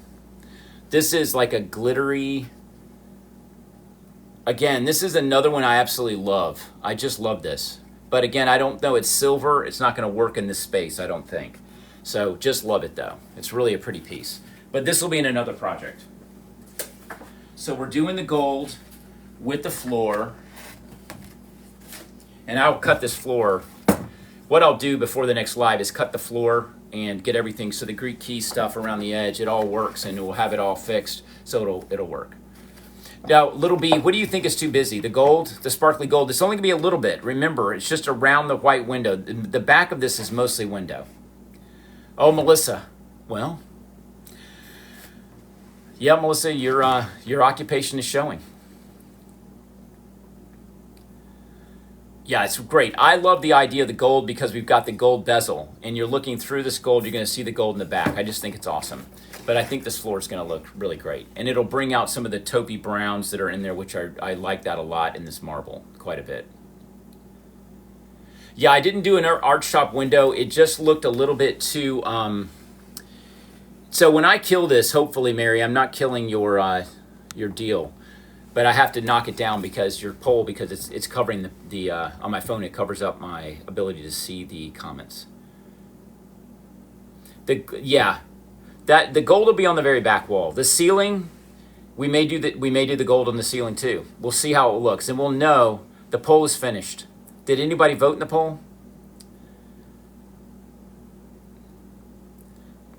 This is like a glittery. Again, this is another one I absolutely love. I just love this. But again, I don't know. It's silver. It's not going to work in this space, I don't think. So just love it, though. It's really a pretty piece. But this will be in another project. So we're doing the gold with the floor. And I'll cut this floor. What I'll do before the next live is cut the floor and get everything so the Greek key stuff around the edge, it all works, and we'll have it all fixed so it'll work. Now, little B, what do you think is too busy? The gold, the sparkly gold, it's only going to be a little bit. Remember, it's just around the white window. The back of this is mostly window. Oh, Melissa. Well, yeah, Melissa, your occupation is showing. Yeah, it's great. I love the idea of the gold because we've got the gold bezel, and you're looking through this gold, you're going to see the gold in the back. I just think it's awesome. But I think this floor is going to look really great. And it'll bring out some of the taupey browns that are in there, which I like that a lot in this marble, quite a bit. Yeah, I didn't do an art shop window. It just looked a little bit too... So when I kill this, hopefully, Mary, I'm not killing your deal. But I have to knock it down because your poll, because it's covering the on my phone, it covers up my ability to see the comments. The gold will be on the very back wall. The ceiling We may do the gold on the ceiling too. We'll see how it looks, and we'll know the poll is finished. Did anybody vote in the poll?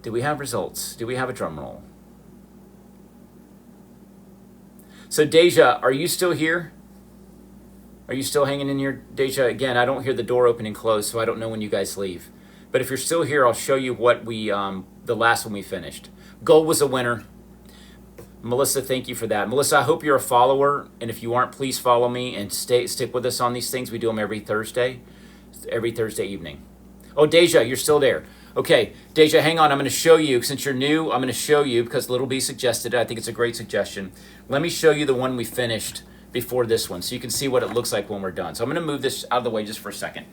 Do we have results? Do we have a drum roll? So Deja, are you still here? Are you still hanging in here, Deja? Again, I don't hear the door open and close, so I don't know when you guys leave. But if you're still here, I'll show you what we, the last one we finished. Gold was a winner. Melissa, thank you for that. Melissa, I hope you're a follower, and if you aren't, please follow me and stick with us on these things. We do them every Thursday evening. Oh, Deja, you're still there. Okay, Deja, hang on. I'm going to show you, since you're new, I'm going to show you, because Little B suggested it. I think it's a great suggestion. Let me show you the one we finished before this one, so you can see what it looks like when we're done. So I'm going to move this out of the way just for a second.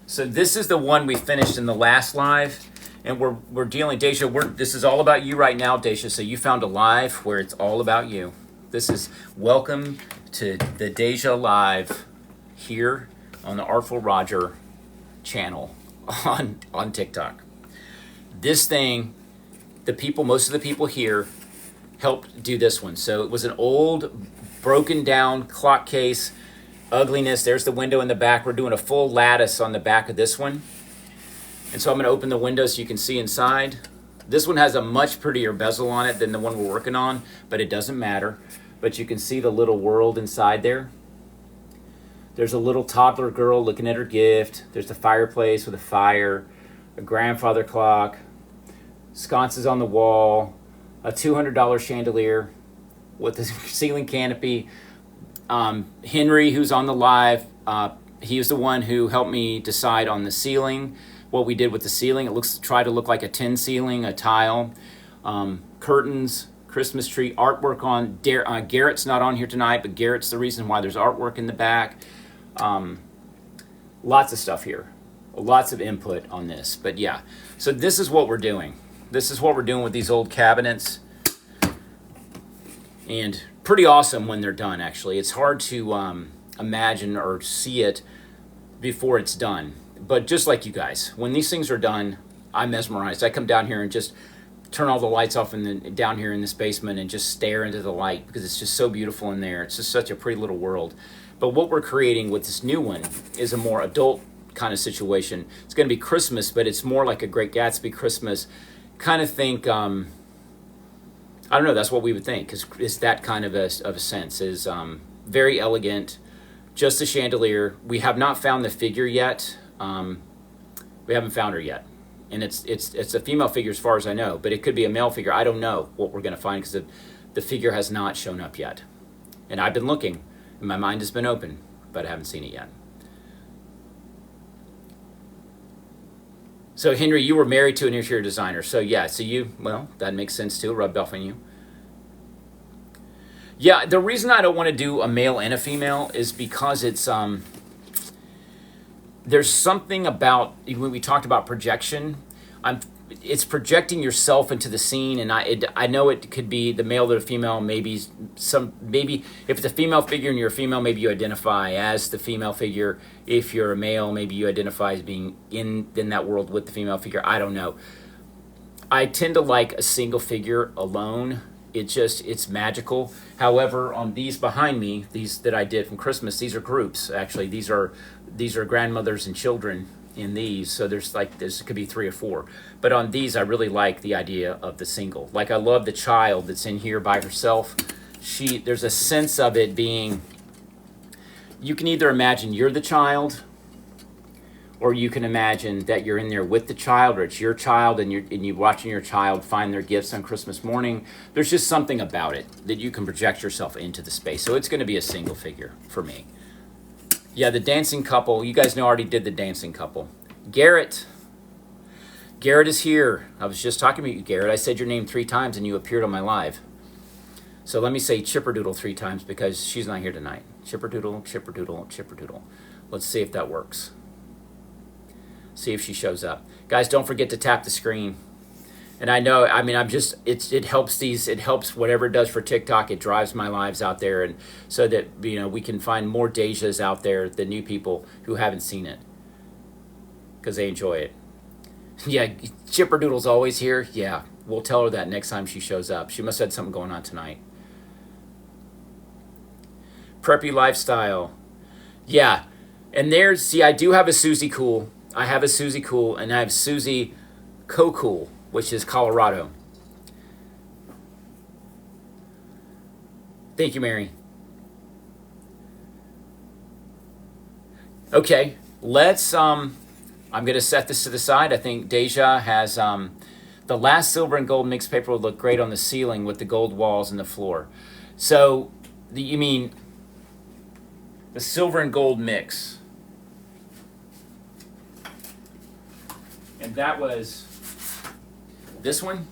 So this is the one we finished in the last live, and we're dealing, Deja, this is all about you right now, Deja. So you found a live where it's all about you. This is welcome to the Deja Live here on the Artful Roger channel on TikTok. This thing, most of the people here helped do this one. So it was an old, broken down clock case. Ugliness. There's the window in the back. We're doing a full lattice on the back of this one. And so I'm going to open the window so you can see inside. This one has a much prettier bezel on it than the one we're working on, but it doesn't matter. But you can see the little world inside there. There's a little toddler girl looking at her gift. There's the fireplace with a fire, a grandfather clock, sconces on the wall, a $200 chandelier with a ceiling canopy. Henry, who's on the live, he was the one who helped me decide on the ceiling, what we did with the ceiling. It try to look like a tin ceiling, a tile, curtains, Christmas tree, artwork on, Garrett's not on here tonight, but Garrett's the reason why there's artwork in the back. Lots of stuff here, lots of input on this, but yeah. So this is what we're doing. This is what we're doing with these old cabinets. And pretty awesome when they're done, actually. It's hard to imagine or see it before it's done. But just like you guys, when these things are done, I'm mesmerized. I come down here and just turn all the lights off down here in this basement and just stare into the light because it's just so beautiful in there. It's just such a pretty little world. But what we're creating with this new one is a more adult kind of situation. It's going to be Christmas, but it's more like a Great Gatsby Christmas. Kind of think... I don't know, that's what we would think, because it's that kind of a sense. Is very elegant, just a chandelier. We have not found the figure yet. We haven't found her yet. And it's a female figure as far as I know, but it could be a male figure. I don't know what we're going to find because the figure has not shown up yet. And I've been looking, and my mind has been open, but I haven't seen it yet. So Henry, you were married to an interior designer. So yeah, well, that makes sense too, rubbed off on you. Yeah, the reason I don't want to do a male and a female is because it's, there's something about, when we talked about projection, it's projecting yourself into the scene, and I know it could be the male or the female, maybe if it's a female figure and you're a female, maybe you identify as the female figure. If you're a male, maybe you identify as being in that world with the female figure. I don't know. I tend to like a single figure alone. It's magical. However, on these behind me, these that I did from Christmas, these are groups. Actually, these are grandmothers and children in these. So there's could be 3 or 4. But on these, I really like the idea of the single. Like I love the child that's in here by herself. There's a sense of it being, you can either imagine you're the child, or you can imagine that you're in there with the child, or it's your child and you're watching your child find their gifts on Christmas morning. There's just something about it that you can project yourself into the space. So it's going to be a single figure for me. Yeah, the dancing couple. You guys know I already did the dancing couple. Garrett is here. I was just talking about you, Garrett. I said your name 3 times and you appeared on my live. So let me say Chipperdoodle 3 times because she's not here tonight. Chipperdoodle, Chipperdoodle, Chipperdoodle. Let's see if that works. See if she shows up. Guys, don't forget to tap the screen. And I know, I mean, it helps it helps whatever it does for TikTok. It drives my lives out there, and so that, you know, we can find more Dejas out there, the new people who haven't seen it, because they enjoy it. Yeah, Chipperdoodle's always here. Yeah, we'll tell her that next time she shows up. She must have had something going on tonight. Preppy lifestyle. Yeah, and there's, see, I do have a Susie Cool. I have a Susie Cool, and I have Susie Co-Cool, which is Colorado. Thank you, Mary. Okay, let's, I'm going to set this to the side. I think Deja has, the last silver and gold mixed paper would look great on the ceiling with the gold walls and the floor. So, you mean the silver and gold mix. And that was this one.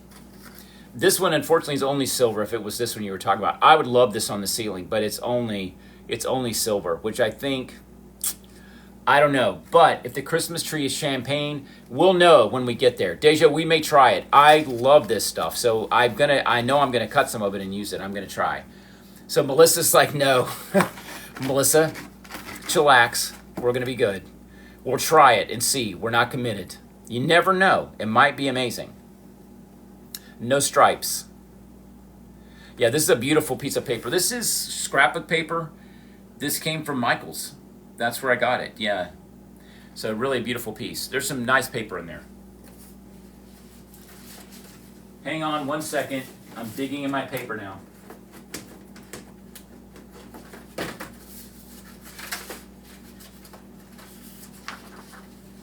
This one, unfortunately, is only silver. If it was this one you were talking about, I would love this on the ceiling, but it's only silver, which I think, I don't know. But if the Christmas tree is champagne, we'll know when we get there. Deja, we may try it. I love this stuff, so I know I'm gonna cut some of it and use it. I'm gonna try. So Melissa's like, no, Melissa, chillax. We're gonna be good. We'll try it and see. We're not committed. You never know. It might be amazing. No stripes. Yeah, this is a beautiful piece of paper. This is scrapbook paper. This came from Michael's. That's where I got it. Yeah. So really a beautiful piece. There's some nice paper in there. Hang on one second. I'm digging in my paper now.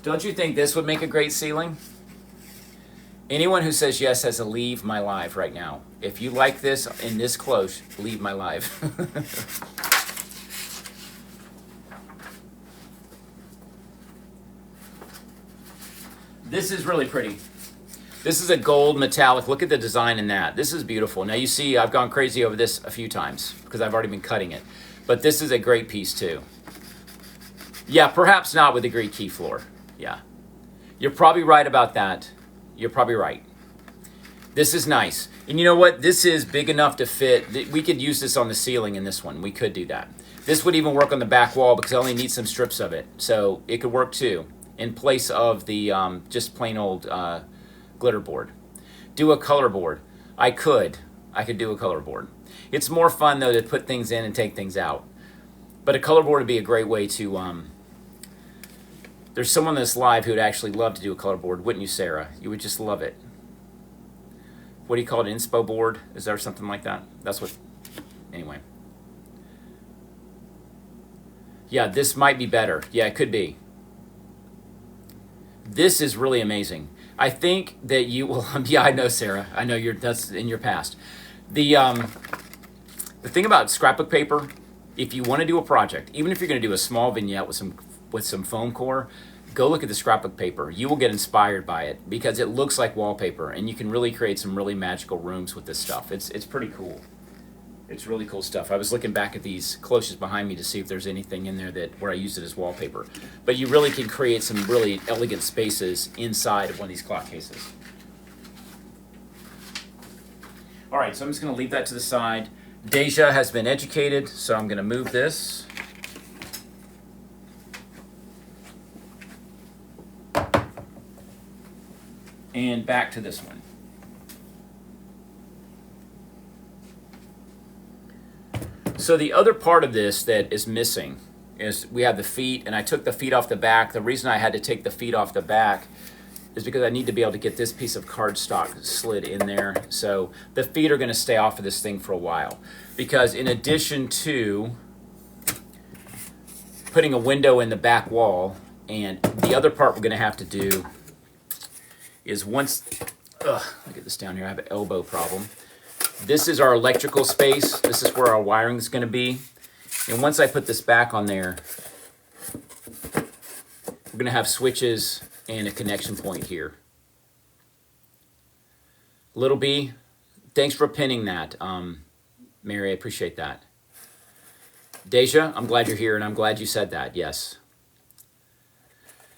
Don't you think this would make a great ceiling? Anyone who says yes has to leave my live right now. If you like this in this close, leave my live. This is really pretty. This is a gold metallic. Look at the design in that. This is beautiful. Now you see I've gone crazy over this a few times because I've already been cutting it. But this is a great piece too. Yeah, perhaps not with the Greek key floor. Yeah. You're probably right about that. You're probably right. This is nice. And you know what? This is big enough to fit. We could use this on the ceiling in this one. We could do that. This would even work on the back wall because I only need some strips of it. So it could work too in place of the just plain old glitter board. Do a color board. I could do a color board. It's more fun though to put things in and take things out. But a color board would be a great way to there's someone that's live who would actually love to do a color board, wouldn't you, Sarah? You would just love it. What do you call it? Inspo board? Is there something like that? That's what, anyway. Yeah, this might be better. Yeah, it could be. This is really amazing. I think that you will, yeah, I know, Sarah. I know that's in your past. The thing about scrapbook paper, if you want to do a project, even if you're going to do a small vignette with some foam core, go look at the scrapbook paper. You will get inspired by it because it looks like wallpaper, and you can really create some really magical rooms with this stuff. It's pretty cool. It's really cool stuff. I was looking back at these cloches behind me to see if there's anything in there where I used it as wallpaper. But you really can create some really elegant spaces inside of one of these clock cases. All right, so I'm just going to leave that to the side. Deja has been educated, so I'm going to move this. And back to this one. So the other part of this that is missing is we have the feet, and I took the feet off the back. The reason I had to take the feet off the back is because I need to be able to get this piece of cardstock slid in there. So the feet are going to stay off of this thing for a while. Because in addition to putting a window in the back wall, and the other part we're going to have to do is once, let me get this down here, I have an elbow problem. This is our electrical space. This is where our wiring is going to be. And once I put this back on there, we're going to have switches and a connection point here. Little B, thanks for pinning that, Mary, I appreciate that. Deja, I'm glad you're here, and I'm glad you said that, yes.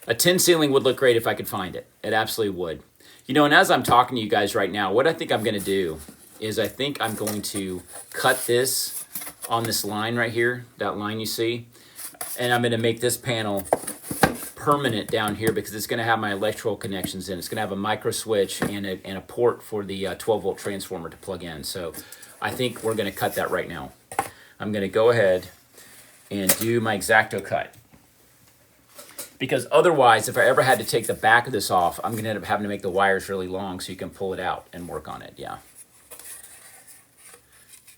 A tin ceiling would look great if I could find it. It absolutely would. You know, and as I'm talking to you guys right now, what I think I'm going to do is I think I'm going to cut this on this line right here, that line you see, and I'm going to make this panel permanent down here because it's going to have my electrical connections in. It's going to have a micro switch and a port for the 12-volt transformer to plug in. So I think we're going to cut that right now. I'm going to go ahead and do my X-Acto cut. Because otherwise, if I ever had to take the back of this off, I'm going to end up having to make the wires really long so you can pull it out and work on it. Yeah.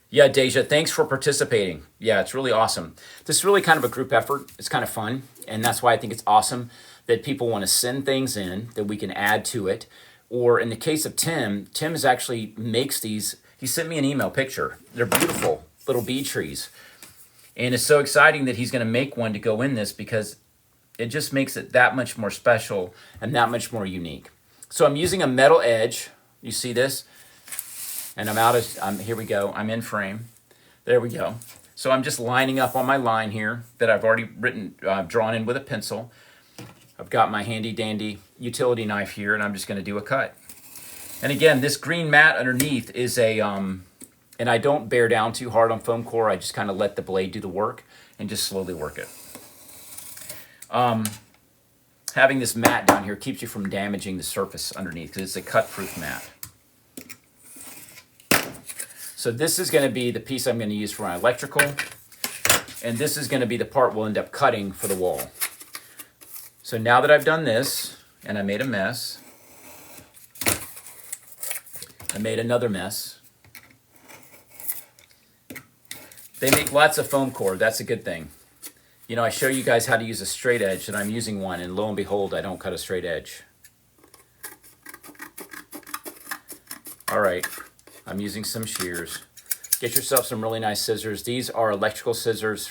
Yeah, Deja, thanks for participating. Yeah, it's really awesome. This is really kind of a group effort. It's kind of fun. And that's why I think it's awesome that people want to send things in that we can add to it. Or in the case of Tim is actually makes these. He sent me an email picture. They're beautiful little bee trees. And it's so exciting that he's going to make one to go in this because it just makes it that much more special and that much more unique. So I'm using a metal edge. You see this? And here we go. I'm in frame. There we go. So I'm just lining up on my line here that I've already drawn in with a pencil. I've got my handy dandy utility knife here and I'm just going to do a cut. And again, this green mat underneath is and I don't bear down too hard on foam core. I just kind of let the blade do the work and just slowly work it. Having this mat down here keeps you from damaging the surface underneath because it's a cut-proof mat. So this is going to be the piece I'm going to use for my electrical, and this is going to be the part we'll end up cutting for the wall. So now that I've done this, and I made a mess, I made another mess. They make lots of foam core. That's a good thing. You know, I show you guys how to use a straight edge, and I'm using one, and lo and behold, I don't cut a straight edge. All right, I'm using some shears. Get yourself some really nice scissors. These are electrical scissors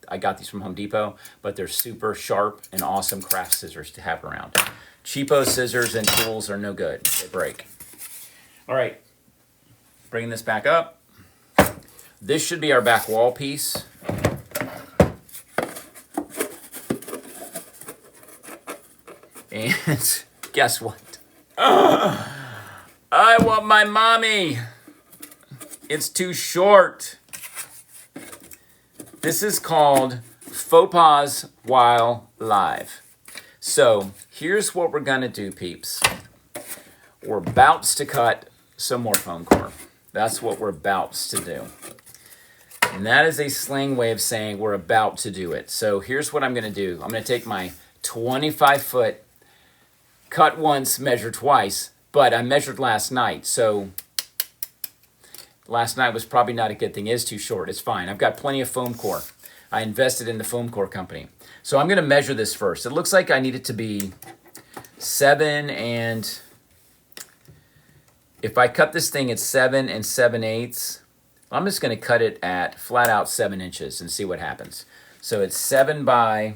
I got these from Home Depot, but they're super sharp and awesome craft scissors to have around. Cheapo scissors and tools are no good. They break. All right, bringing this back up. This should be our back wall piece. And guess what? I want my mommy. It's too short. This is called Faux Pas While Live. So here's what we're gonna do, peeps. We're about to cut some more foam core. That's what we're about to do. And that is a slang way of saying we're about to do it. So here's what I'm gonna do. I'm gonna take my 25-foot, cut once, measure twice, but I measured last night, so last night was probably not a good thing. It is too short. It's fine. I've got plenty of foam core. I invested in the foam core company. So I'm going to measure this first. It looks like I need it to be 7 and... If I cut this thing at 7 7/8, I'm just going to cut it at flat out 7 inches and see what happens. So it's 7 by...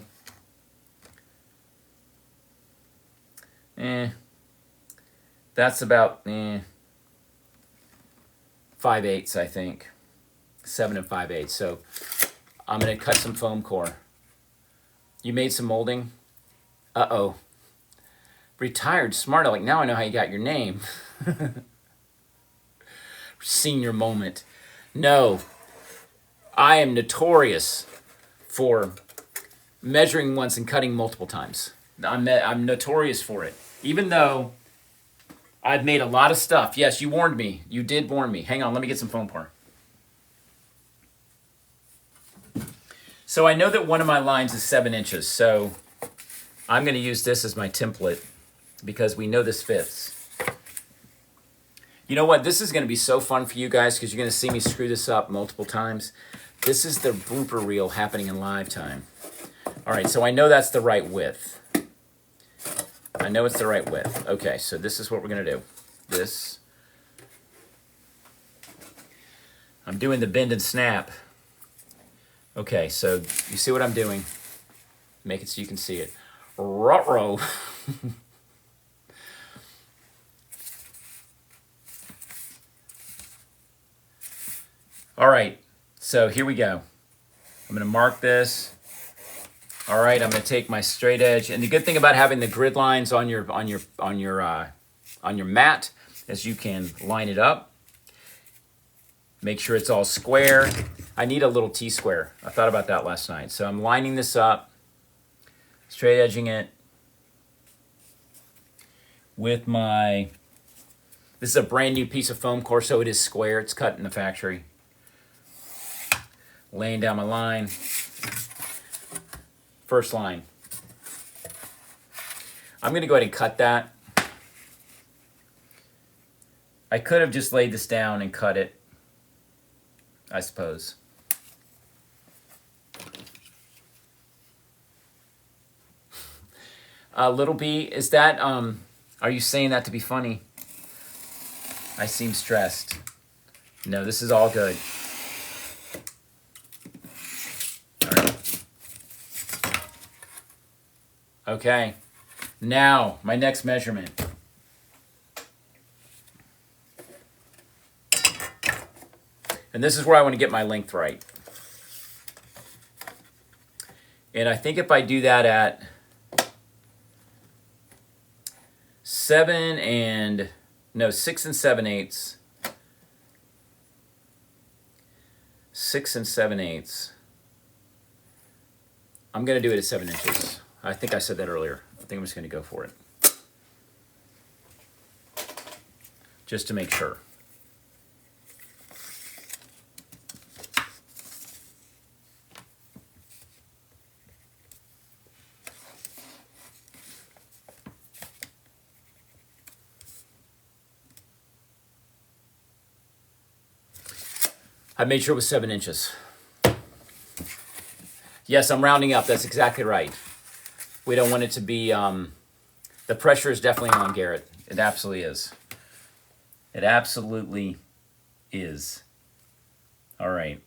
That's about 5/8, I think. 7 5/8. So I'm going to cut some foam core. You made some molding? Uh-oh. Retired smart aleck. Now I know how you got your name. Senior moment. No. I am notorious for measuring once and cutting multiple times. I'm notorious for it. Even though I've made a lot of stuff. Yes, you warned me. You did warn me. Hang on, let me get some foam core. So I know that one of my lines is 7 inches, so I'm going to use this as my template because we know this fits. You know what? This is going to be so fun for you guys because you're going to see me screw this up multiple times. This is the blooper reel happening in live time. All right, so I know that's the right width. I know it's the right width. Okay, so this is what we're going to do. This. I'm doing the bend and snap. Okay, so you see what I'm doing. Make it so you can see it. Ruh-roh. All right, so here we go. I'm going to mark this. All right, I'm going to take my straight edge, and the good thing about having the grid lines on your on your mat as you can line it up. Make sure it's all square. I need a little T-square. I thought about that last night. So I'm lining this up, straight edging it with my, this is a brand new piece of foam core, so it is square. It's cut in the factory. Laying down my line. First line. I'm going to go ahead and cut that. I could have just laid this down and cut it, I suppose. Little B, is that, are you saying that to be funny? I seem stressed. No, this is all good. All right. Okay. Now, my next measurement. And this is where I want to get my length right. And I think if I do that at 6 and 7/8. 6 and 7/8. I'm going to do it at 7 inches. I think I said that earlier. I think I'm just going to go for it. Just to make sure. I made sure it was 7 inches. Yes, I'm rounding up. That's exactly right. We don't want it to be, the pressure is definitely on, Garrett. It absolutely is. It absolutely is. All right.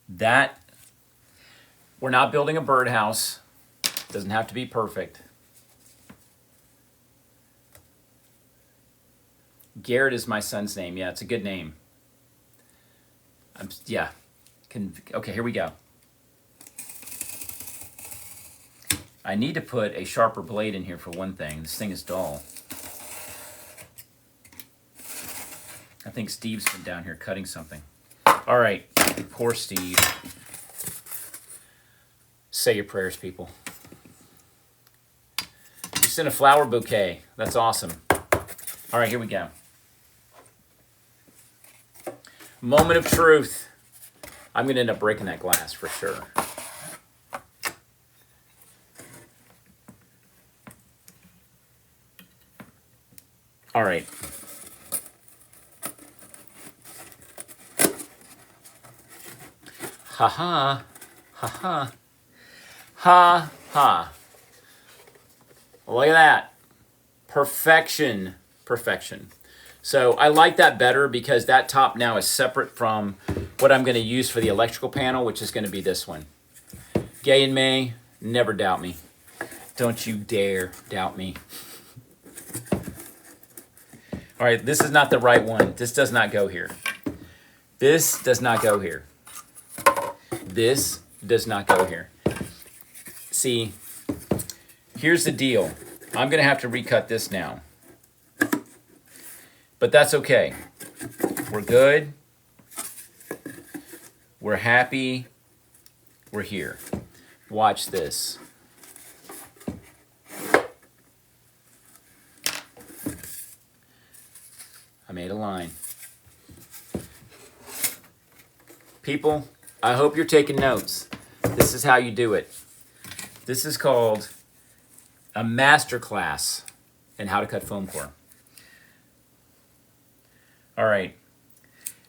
That, we're not building a birdhouse. Doesn't have to be perfect. Garrett is my son's name. Yeah, it's a good name. Okay, here we go. I need to put a sharper blade in here for one thing. This thing is dull. I think Steve's been down here cutting something. All right, poor Steve. Say your prayers, people. You sent a flower bouquet. That's awesome. All right, here we go. Moment of truth. I'm going to end up breaking that glass for sure. All right. Ha ha. Ha ha. Ha ha. Look at that. Perfection. Perfection. So I like that better because that top now is separate from what I'm going to use for the electrical panel, which is going to be this one. Gay and May, never doubt me. Don't you dare doubt me. All right, this is not the right one. This does not go here. This does not go here. This does not go here. See, here's the deal. I'm going to have to recut this now. But that's okay. We're good. We're happy. We're here. Watch this. I made a line. People, I hope you're taking notes. This is how you do it. This is called a masterclass in how to cut foam core. All right.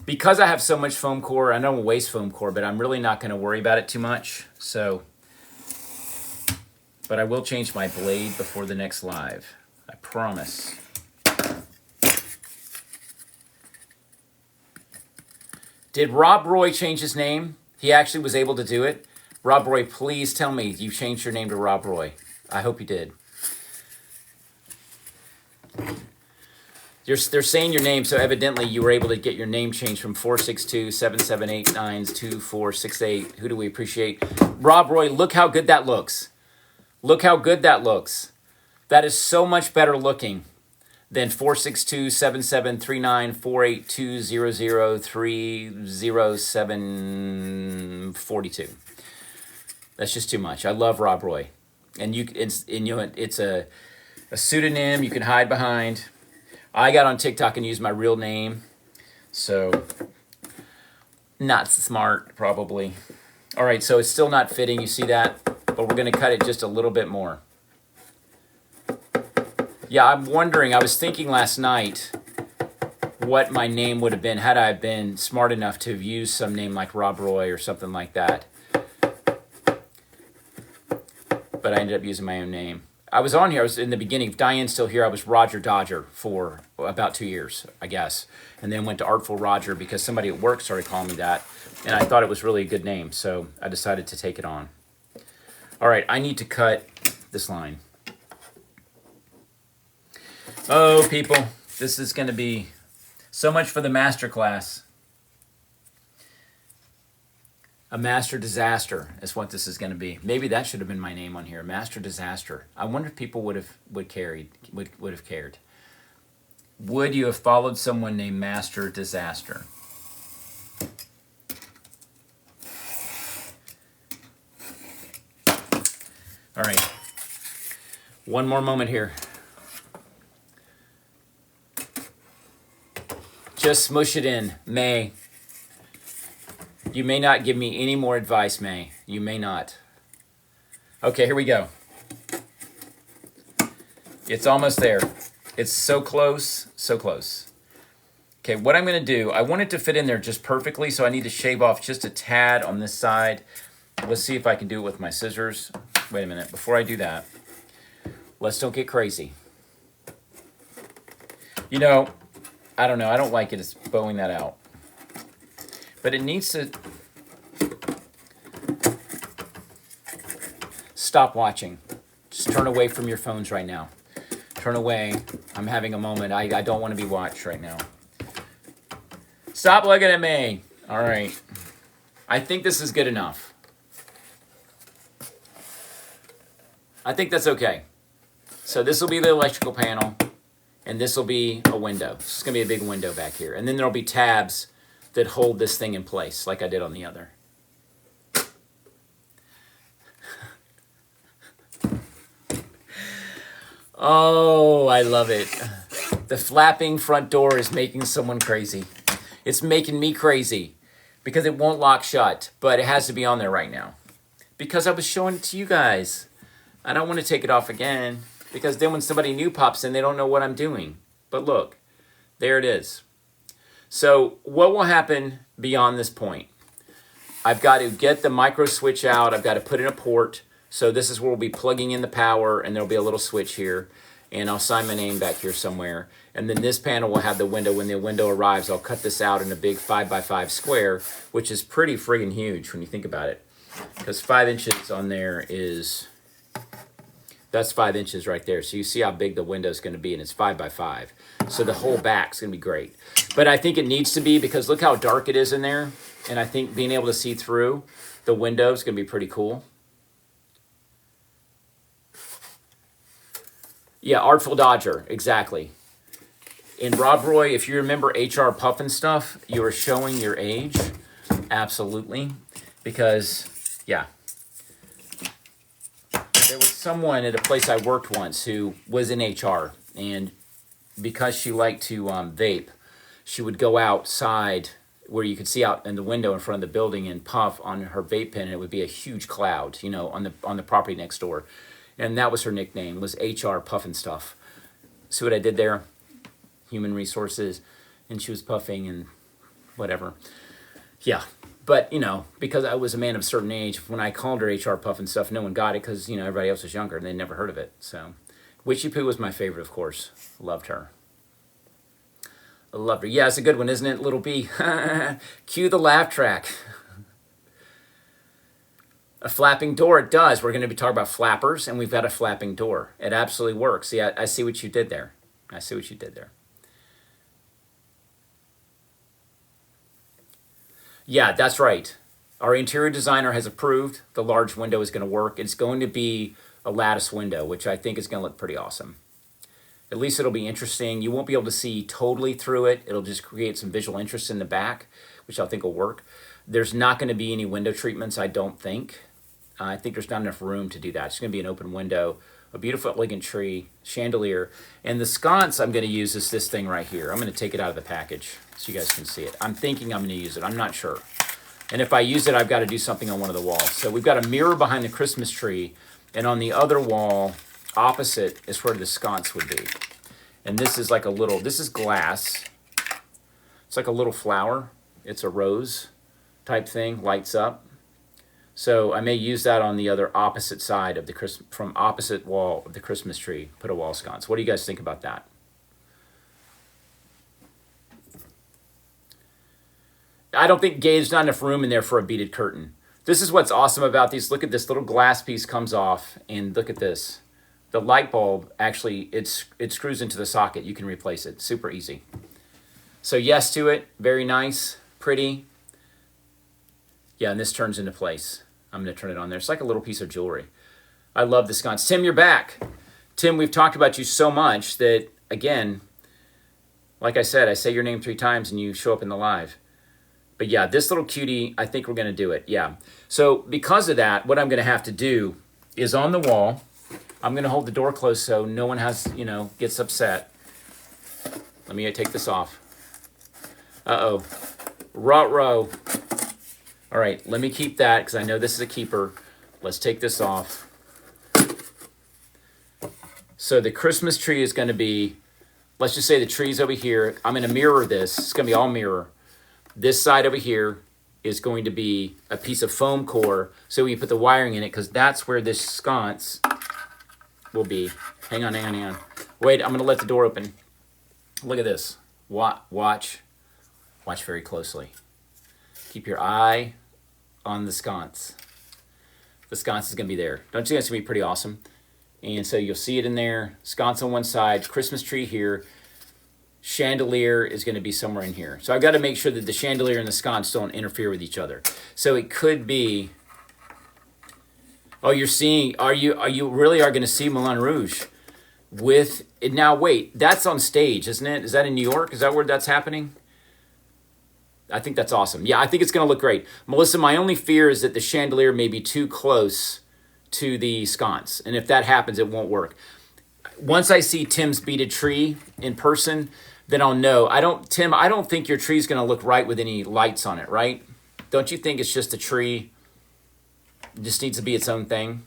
Because I have so much foam core, I don't waste foam core, but I'm really not going to worry about it too much. So, but I will change my blade before the next live. I promise. Did Rob Roy change his name? He actually was able to do it. Rob Roy, please tell me you changed your name to Rob Roy. I hope you did. They're saying your name, so evidently you were able to get your name changed from 462-7789-2468. Who do we appreciate? Rob Roy, look how good that looks. Look how good that looks. That is so much better looking than 462-77394820030730742. That's just too much. I love Rob Roy. And it's a pseudonym you can hide behind. I got on TikTok and used my real name. So, not smart, probably. All right, so it's still not fitting. You see that? But we're going to cut it just a little bit more. Yeah, I'm wondering. I was thinking last night what my name would have been had I been smart enough to have used some name like Rob Roy or something like that. But I ended up using my own name. I was on here. I was in the beginning. If Diane's still here, I was Roger Dodger for about 2 years, I guess. And then went to Artful Roger because somebody at work started calling me that. And I thought it was really a good name. So I decided to take it on. All right, I need to cut this line. Oh, people, this is going to be so much for the masterclass. A master disaster is what this is going to be. Maybe that should have been my name on here, Master Disaster. I wonder if people would have cared. Would you have followed someone named Master Disaster? All right. One more moment here. Just smush it in, May. You may not give me any more advice, May. You may not. Okay, here we go. It's almost there. It's so close, so close. Okay, what I'm going to do, I want it to fit in there just perfectly, so I need to shave off just a tad on this side. Let's see if I can do it with my scissors. Wait a minute. Before I do that, let's don't get crazy. You know, I don't know. I don't like it. It's bowing that out. But it needs to stop watching. Just turn away from your phones right now. Turn away. I'm having a moment. I don't want to be watched right now. Stop looking at me. All right. I think this is good enough. I think that's okay. So this will be the electrical panel, and this will be a window. This is going to be a big window back here. And then there'll be tabs that hold this thing in place like I did on the other. Oh, I love it. The flapping front door is making someone crazy. It's making me crazy because it won't lock shut, but it has to be on there right now because I was showing it to you guys. I don't want to take it off again because then when somebody new pops in, they don't know what I'm doing. But look, there it is. So what will happen beyond this point? I've got to get the micro switch out. I've got to put in a port. So this is where we'll be plugging in the power, and there'll be a little switch here. And I'll sign my name back here somewhere. And then this panel will have the window. When the window arrives, I'll cut this out in a big 5x5 square, which is pretty friggin' huge when you think about it. Because 5 inches on there is... That's 5 inches right there. So you see how big the window is going to be, and it's 5x5. So the whole back's going to be great. But I think it needs to be because look how dark it is in there. And I think being able to see through the window is going to be pretty cool. Yeah, Artful Dodger, exactly. In Rob Roy, if you remember HR Puffin stuff, you are showing your age. Absolutely. Because, yeah. There was someone at a place I worked once who was in HR, and because she liked to vape, she would go outside where you could see out in the window in front of the building and puff on her vape pen, and it would be a huge cloud, you know, on the property next door. And that was her nickname, was HR Puffin Stuff. See what I did there? Human resources, and she was puffing and whatever. Yeah. But, you know, because I was a man of a certain age, when I called her HR Puffin Stuff, no one got it because, you know, everybody else was younger and they'd never heard of it. So, Witchy Poo was my favorite, of course. Loved her. I loved her. Yeah, it's a good one, isn't it, Little B? Cue the laugh track. A flapping door, it does. We're going to be talking about flappers, and we've got a flapping door. It absolutely works. See, I see what you did there. I see what you did there. Yeah, that's right. Our interior designer has approved the large window is going to work. It's going to be a lattice window, which I think is going to look pretty awesome. At least it'll be interesting. You won't be able to see totally through it. It'll just create some visual interest in the back, which I think will work. There's not going to be any window treatments, I don't think. I think there's not enough room to do that. It's going to be an open window, a beautiful elegant tree, chandelier, and the sconce I'm going to use is this thing right here. I'm going to take it out of the package so you guys can see it. I'm thinking I'm going to use it. I'm not sure. And if I use it, I've got to do something on one of the walls. So we've got a mirror behind the Christmas tree, and on the other wall, opposite, is where the sconce would be. And this is like a little, this is glass. It's like a little flower. It's a rose type thing, lights up. So I may use that on the other opposite side of the from opposite wall of the Christmas tree, put a wall sconce. What do you guys think about that? I don't think there's not enough room in there for a beaded curtain. This is what's awesome about these. Look at this little glass piece comes off, and look at this. The light bulb, actually, it screws into the socket. You can replace it. Super easy. So yes to it. Very nice. Pretty. Yeah, and this turns into place. I'm going to turn it on there. It's like a little piece of jewelry. I love the sconce. Tim, you're back. Tim, we've talked about you so much that, again, like I said, I say your name 3 times and you show up in the live. But yeah, this little cutie, I think we're going to do it. Yeah. So because of that, what I'm going to have to do is on the wall, I'm going to hold the door closed so no one has, gets upset. Let me take this off. Uh-oh. Ruh-roh. All right, let me keep that because I know this is a keeper. Let's take this off. So the Christmas tree is going to be, let's just say the tree's over here. I'm going to mirror this. It's going to be all mirror. This side over here is going to be a piece of foam core. So we put the wiring in it because that's where this sconce will be. Hang on. Wait, I'm going to let the door open. Look at this. Watch very closely. Keep your eye on the sconce. The sconce is going to be there. Don't you think it's going to be pretty awesome? And so you'll see it in there. Sconce on one side, Christmas tree here. Chandelier is going to be somewhere in here. So I've got to make sure that the chandelier and the sconce don't interfere with each other. So it could be, oh, you're seeing, you really are going to see Moulin Rouge with, now wait, that's on stage, isn't it? Is that in New York? Is that where that's happening? I think that's awesome. Yeah, I think it's going to look great. Melissa, my only fear is that the chandelier may be too close to the sconce. And if that happens, it won't work. Once I see Tim's beaded tree in person, then I'll know. Tim, I don't think your tree's going to look right with any lights on it, right? Don't you think it's just a tree? It just needs to be its own thing?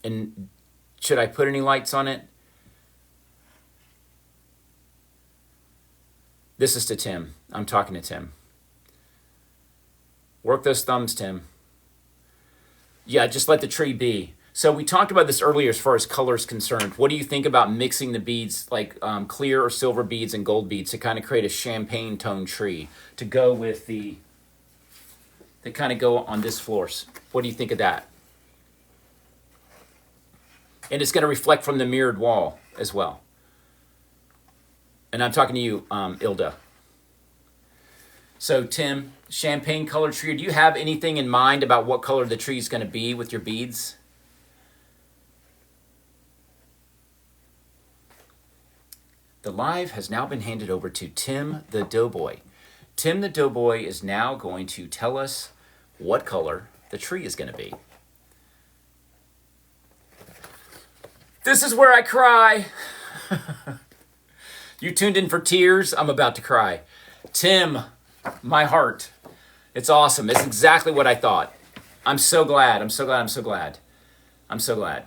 And should I put any lights on it? This is to Tim. I'm talking to Tim. Work those thumbs, Tim. Yeah, just let the tree be. So we talked about this earlier as far as color is concerned. What do you think about mixing the beads, like clear or silver beads and gold beads, to kind of create a champagne tone tree to go with that kind of go on this floor? What do you think of that? And it's going to reflect from the mirrored wall as well. And I'm talking to you, Ilda. So Tim, champagne color tree. Do you have anything in mind about what color the tree is going to be with your beads? The live has now been handed over to Tim the Doughboy. Tim the Doughboy is now going to tell us what color the tree is going to be. This is where I cry. You tuned in for tears. I'm about to cry. Tim, my heart. It's awesome. It's exactly what I thought. I'm so glad. I'm so glad. I'm so glad. I'm so glad.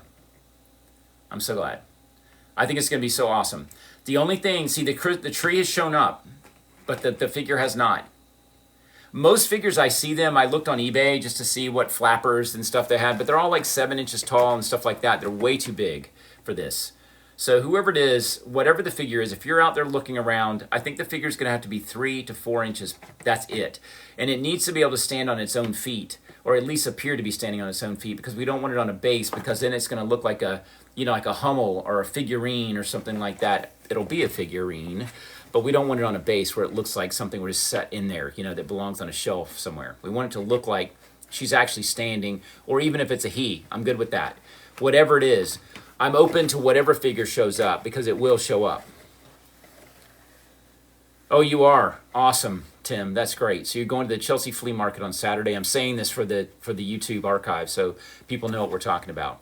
I'm so glad. I think it's going to be so awesome. The only thing, see, the tree has shown up, but the figure has not. Most figures, I see them, I looked on eBay just to see what flappers and stuff they had, but they're all like 7 inches tall and stuff like that. They're way too big for this. So whoever it is, whatever the figure is, if you're out there looking around, I think the figure is going to have to be 3 to 4 inches. That's it. And it needs to be able to stand on its own feet, or at least appear to be standing on its own feet, because we don't want it on a base, because then it's going to look like a, like a Hummel or a figurine or something like that. It'll be a figurine, but we don't want it on a base where it looks like something we're just set in there, that belongs on a shelf somewhere. We want it to look like she's actually standing, or even if it's a he, I'm good with that. Whatever it is, I'm open to whatever figure shows up because it will show up. Oh, you are? Awesome, Tim. That's great. So you're going to the Chelsea Flea Market on Saturday. I'm saying this for the YouTube archive so people know what we're talking about.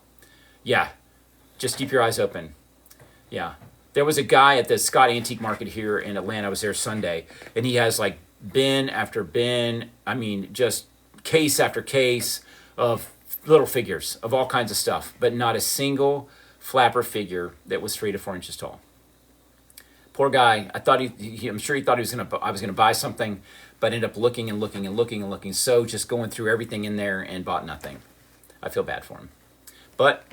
Yeah, just keep your eyes open. Yeah. There was a guy at the Scott Antique Market here in Atlanta. I was there Sunday, and he has like bin after bin. I mean, just case after case of little figures of all kinds of stuff, but not a single flapper figure that was 3 to 4 inches tall. Poor guy. I thought I'm sure he thought I was gonna buy something, but ended up looking and looking and looking and looking. So just going through everything in there and bought nothing. I feel bad for him, but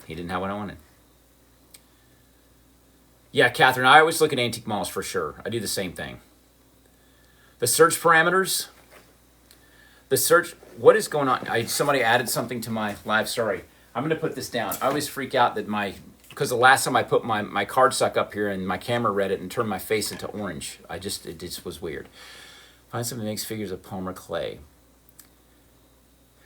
he didn't have what I wanted. Yeah, Catherine, I always look at antique malls for sure. I do the same thing. The search parameters. What is going on? Somebody added something to my live. Sorry. I'm going to put this down. I always freak out that because the last time I put my cardstock up here and my camera read it and turned my face into orange. It just was weird. Find something that makes figures of Palmer clay.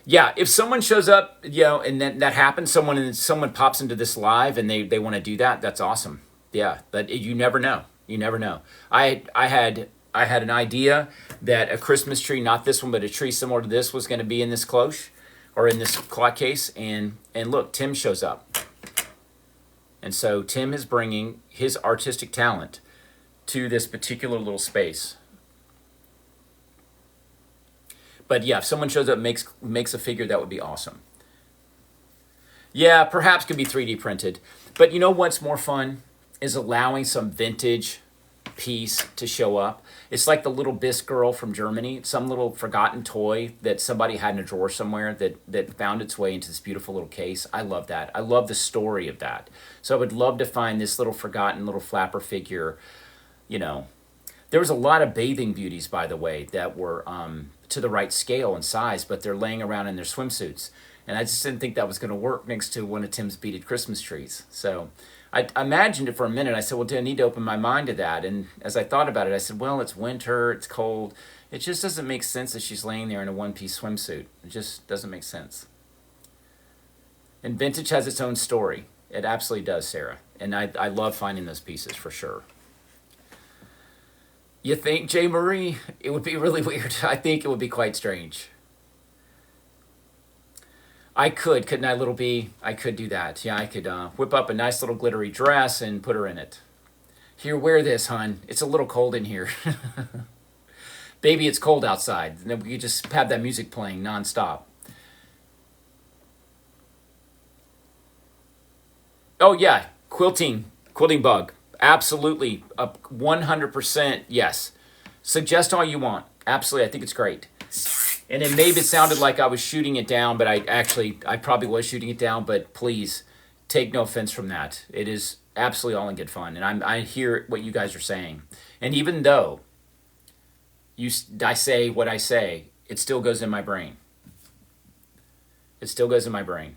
Yeah, if someone shows up, and then that happens, someone pops into this live and they want to do that, that's awesome. Yeah, but you never know. You never know. I had an idea that a Christmas tree, not this one, but a tree similar to this was going to be in this cloche or in this clock case. And look, Tim shows up. And so Tim is bringing his artistic talent to this particular little space. But yeah, if someone shows up, makes a figure, that would be awesome. Yeah, perhaps could be 3D printed. But you know what's more fun? Is allowing some vintage piece to show up. It's like the little bisque girl from Germany, some little forgotten toy that somebody had in a drawer somewhere that found its way into this beautiful little case. I love that. I love the story of that. So I would love to find this little forgotten little flapper figure. There was a lot of bathing beauties, by the way, that were to the right scale and size, but they're laying around in their swimsuits. And I just didn't think that was going to work next to one of Tim's beaded Christmas trees. So I imagined it for a minute. I said, well, do I need to open my mind to that? And as I thought about it, I said, well, it's winter, it's cold. It just doesn't make sense that she's laying there in a one-piece swimsuit. It just doesn't make sense. And vintage has its own story. It absolutely does, Sarah. And I love finding those pieces for sure. You think, Jay Marie? It would be really weird. I think it would be quite strange. Couldn't I, Little B? I could do that. Yeah, I could whip up a nice little glittery dress and put her in it. Here, wear this, hon. It's a little cold in here. Baby, it's cold outside. And then we could just have that music playing nonstop. Oh, yeah, quilting bug. Absolutely, 100% yes. Suggest all you want. Absolutely, I think it's great. And it maybe sounded like I was shooting it down, but I probably was shooting it down, but please take no offense from that. It is absolutely all in good fun. And I hear what you guys are saying. And even though I say what I say, it still goes in my brain. It still goes in my brain.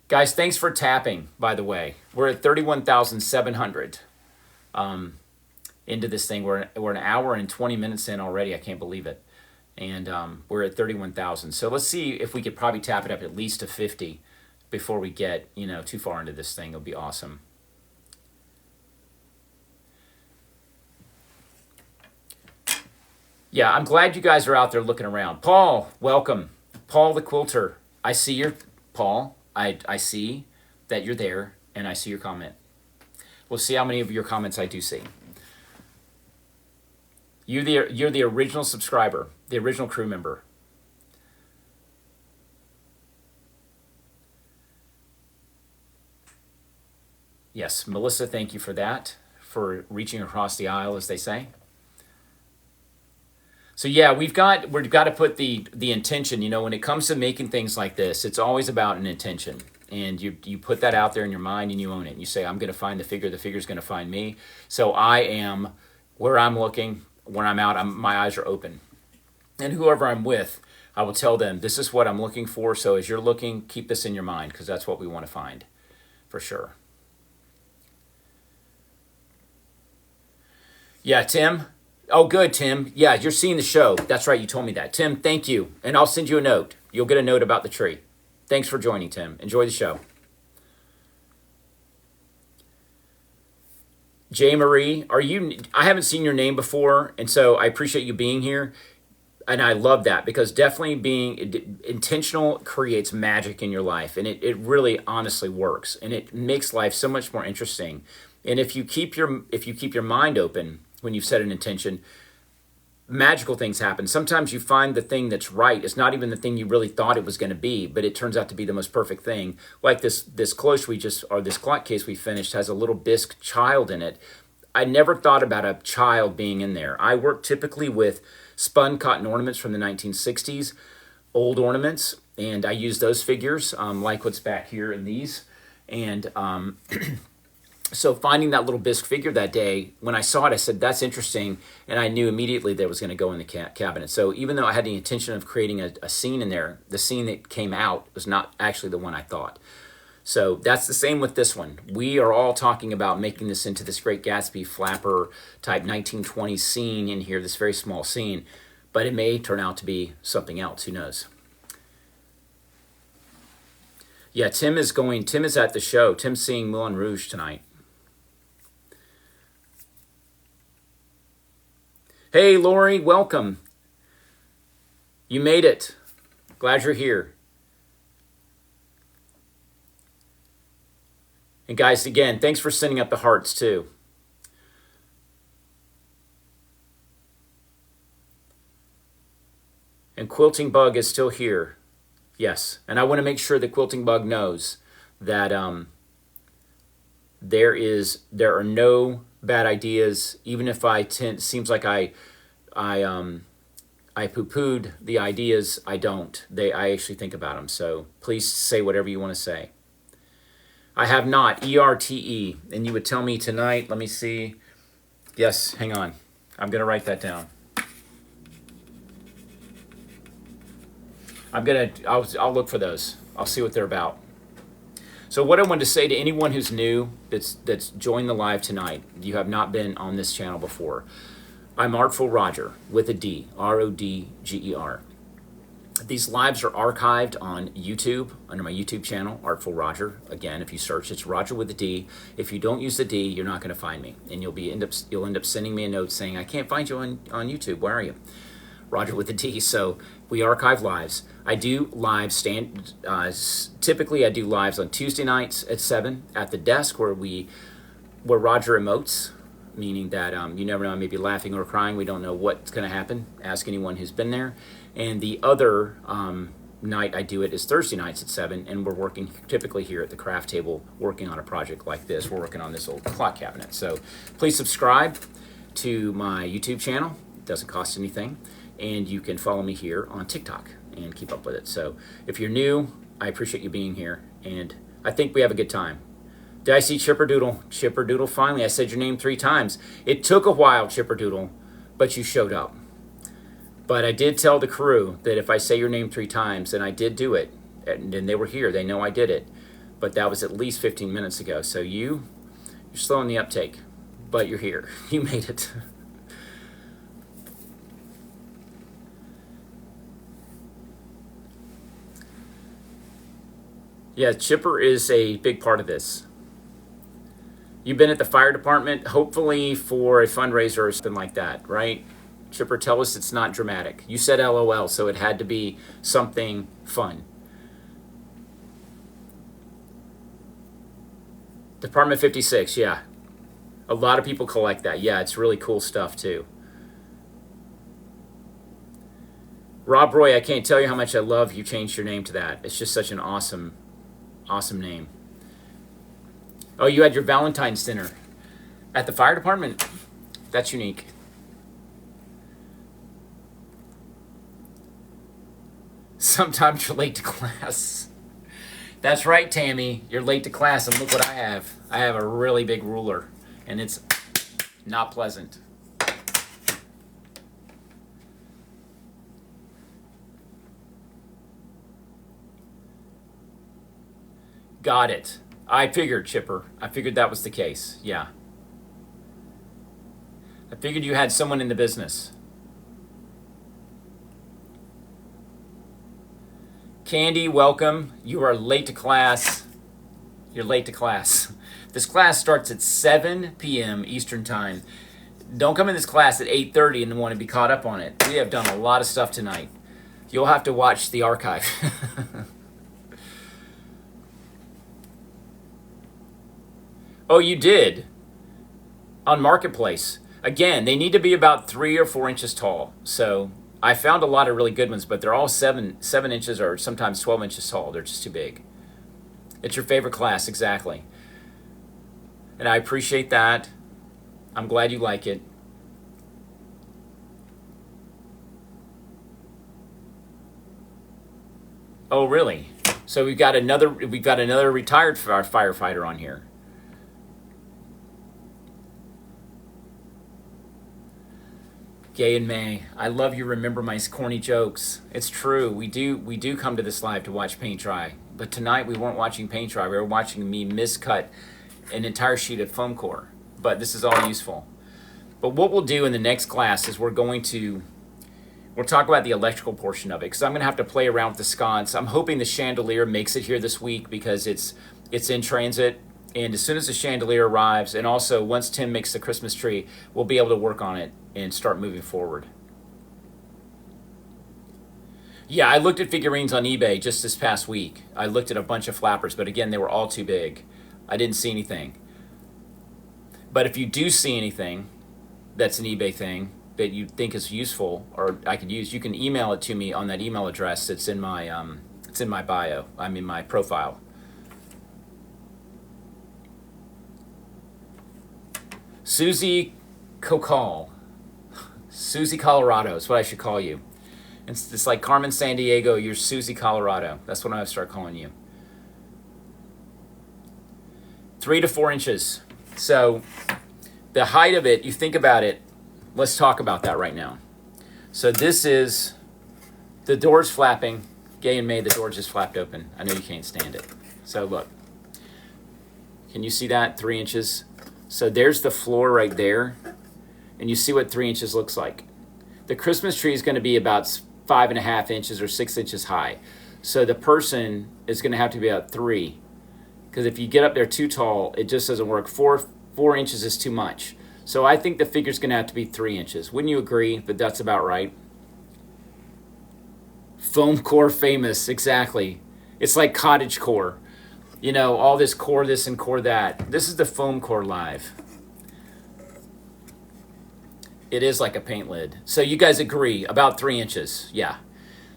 Guys, thanks for tapping, by the way. We're at 31,700 into this thing. We're an hour and 20 minutes in already. I can't believe it. And we're at 31,000. So let's see if we could probably tap it up at least to 50 before we get, too far into this thing. It'll be awesome. Yeah, I'm glad you guys are out there looking around. Paul, welcome. Paul the Quilter. I see your, Paul, I see that you're there, and I see your comment. We'll see how many of your comments I do see. You're the original subscriber, the original crew member. Yes, Melissa, thank you for that, for reaching across the aisle, as they say. So yeah, we've got to put the intention. When it comes to making things like this, it's always about an intention, and you put that out there in your mind and you own it. And you say, I'm going to find the figure's going to find me. So I am where I'm looking. When I'm out, my eyes are open. And whoever I'm with, I will tell them, this is what I'm looking for. So as you're looking, keep this in your mind, because that's what we want to find, for sure. Yeah, Tim, Oh, good, Tim. Yeah, you're seeing the show. That's right. You told me that. Tim, thank you. And I'll send you a note. You'll get a note about the tree. Thanks for joining, Tim. Enjoy the show. J. Marie, are you? I haven't seen your name before, and so I appreciate you being here. And I love that because definitely being intentional creates magic in your life. And it really honestly works. And it makes life so much more interesting. And if you keep your mind open when you've set an intention, magical things happen. Sometimes you find the thing that's right. It's not even the thing you really thought it was going to be, but it turns out to be the most perfect thing. Like this cloche or this clock case we finished has a little bisque child in it. I never thought about a child being in there. I work typically with spun cotton ornaments from the 1960s, old ornaments, and I use those figures, like what's back here in these. And so finding that little bisque figure that day, when I saw it, I said, that's interesting. And I knew immediately that it was going to go in the cabinet. So even though I had the intention of creating a scene in there, the scene that came out was not actually the one I thought. So that's the same with this one. We are all talking about making this into this Great Gatsby flapper type 1920s scene in here, this very small scene. But it may turn out to be something else. Who knows? Yeah, Tim is at the show. Tim's seeing Moulin Rouge tonight. Hey, Lori, welcome. You made it. Glad you're here. And guys, again, thanks for sending up the hearts too. And Quilting Bug is still here. Yes. And I want to make sure that Quilting Bug knows that there are no bad ideas. Even if seems like I poo-pooed the ideas, I don't. I actually think about them. So please say whatever you want to say. I have not, ERTE, and you would tell me tonight, let me see. Yes, hang on. I'm going to write that down. I'll look for those. I'll see what they're about. So what I wanted to say to anyone who's new, that's joined the live tonight, you have not been on this channel before. I'm Artful Roger with a D, RODGER. These lives are archived on YouTube under my YouTube channel, Artful Roger. Again, if you search, it's Roger with a D. If you don't use the D, you're not going to find me, and you'll end up sending me a note saying, "I can't find you on YouTube. Where are you?" Roger with a D. So we archive lives. I do lives typically I do lives on Tuesday nights at 7 at the desk where Roger emotes, meaning that you never know, I may be laughing or crying. We don't know what's going to happen. Ask anyone who's been there. And the other night I do it is Thursday nights at 7, and we're working typically here at the craft table working on a project like this. We're working on this old clock cabinet. So please subscribe to my YouTube channel. It doesn't cost anything. And you can follow me here on TikTok and keep up with it. So if you're new, I appreciate you being here, and I think we have a good time. Did I see Chipperdoodle? Chipperdoodle, finally. I said your name 3 times. It took a while, Chipperdoodle, but you showed up. But I did tell the crew that if I say your name 3 times, and I did do it, and they were here, they know I did it. But that was at least 15 minutes ago. So you're slow in the uptake, but you're here. You made it. Yeah, Chipper is a big part of this. You've been at the fire department, hopefully for a fundraiser or something like that, right? Chipper, tell us it's not dramatic. You said LOL, so it had to be something fun. Department 56, yeah. A lot of people collect that. Yeah, it's really cool stuff too. Rob Roy, I can't tell you how much I love you changed your name to that. It's just such an awesome name. Oh, you had your Valentine's dinner at the fire department? That's unique. Sometimes you're late to class. That's right, Tammy. You're late to class, and look what I have. I have a really big ruler, and it's not pleasant. Got it. I figured, Chipper. I figured that was the case. Yeah. I figured you had someone in the business. Candy, welcome. You are late to class. You're late to class. This class starts at 7 p.m. Eastern Time. Don't come in this class at 8:30 and want to be caught up on it. We have done a lot of stuff tonight. You'll have to watch the archive. Oh, you did? On Marketplace. Again, they need to be about 3 or 4 inches tall. So I found a lot of really good ones, but they're all 7 inches or sometimes 12 inches tall. They're just too big. It's your favorite class, exactly. And I appreciate that. I'm glad you like it. Oh, really? So we've got another retired firefighter on here. Gay and May, I love you. Remember my corny jokes. It's true. We do come to this live to watch paint dry. But tonight we weren't watching paint dry. We were watching me miscut an entire sheet of foam core. But this is all useful. But what we'll do in the next class is we'll talk about the electrical portion of it, because I'm going to have to play around with the sconce. I'm hoping the chandelier makes it here this week because it's in transit. And as soon as the chandelier arrives, and also once Tim makes the Christmas tree, we'll be able to work on it and start moving forward. Yeah, I looked at figurines on eBay just this past week. I looked at a bunch of flappers, but again, they were all too big. I didn't see anything. But if you do see anything that's an eBay thing that you think is useful or I could use, you can email it to me on that email address that's in my bio. I'm in my profile. Susie Cocal. Susie Colorado is what I should call you. It's like Carmen San Diego, you're Susie Colorado. That's what I'm going to start calling you. 3 to 4 inches. So the height of it, you think about it, let's talk about that right now. So this is, the door's flapping. Gay and May, the door just flapped open. I know you can't stand it. So look, can you see that? 3 inches. So there's the floor right there. And you see what 3 inches looks like. The Christmas tree is going to be about 5.5 inches or 6 inches high. So the person is going to have to be about 3. Because if you get up there too tall, it just doesn't work. 4 inches is too much. So I think the figure's going to have to be 3 inches. Wouldn't you agree? But that's about right. Foam core famous, exactly. It's like cottage core. You know, all this core this and core that. This is the foam core live. It is like a paint lid. So you guys agree, about 3 inches. Yeah.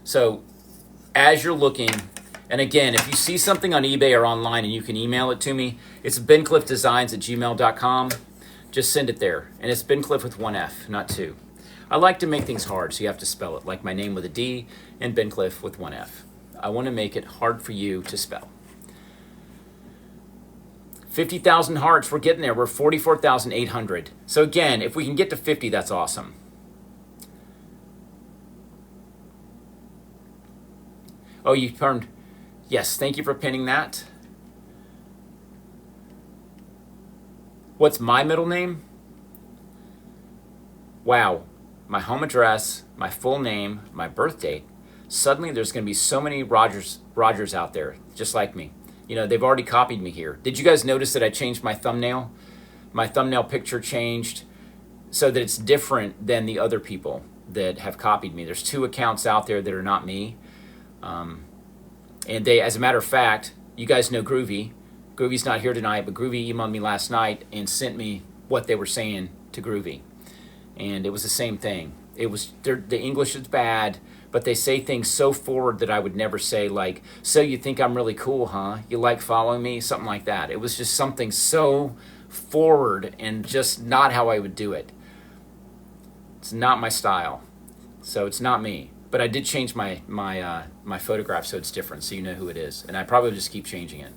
So as you're looking, and again, if you see something on eBay or online and you can email it to me, it's bencliffdesigns@gmail.com. Just send it there. And it's Bencliff with 1 F, not 2. I like to make things hard, so you have to spell it, like my name with a D and Bencliff with 1 F. I want to make it hard for you to spell. 50,000 hearts, we're getting there. We're 44,800. So again, if we can get to 50, that's awesome. Oh, you turned. Yes, thank you for pinning that. What's my middle name? Wow. My home address, my full name, my birth date. Suddenly there's going to be so many Rogers out there, just like me. You know, they've already copied me here. Did you guys notice that I changed my thumbnail? My thumbnail picture changed so that it's different than the other people that have copied me. There's 2 accounts out there that are not me. And they, as a matter of fact, you guys know Groovy. Groovy's not here tonight, but Groovy emailed me last night and sent me what they were saying to Groovy. And it was the same thing. It was, the English is bad, but they say things so forward that I would never say, like, so you think I'm really cool, huh? You like following me? Something like that. It was just something so forward and just not how I would do it. It's not my style. So it's not me. But I did change my photograph so it's different, so you know who it is. And I probably just keep changing it.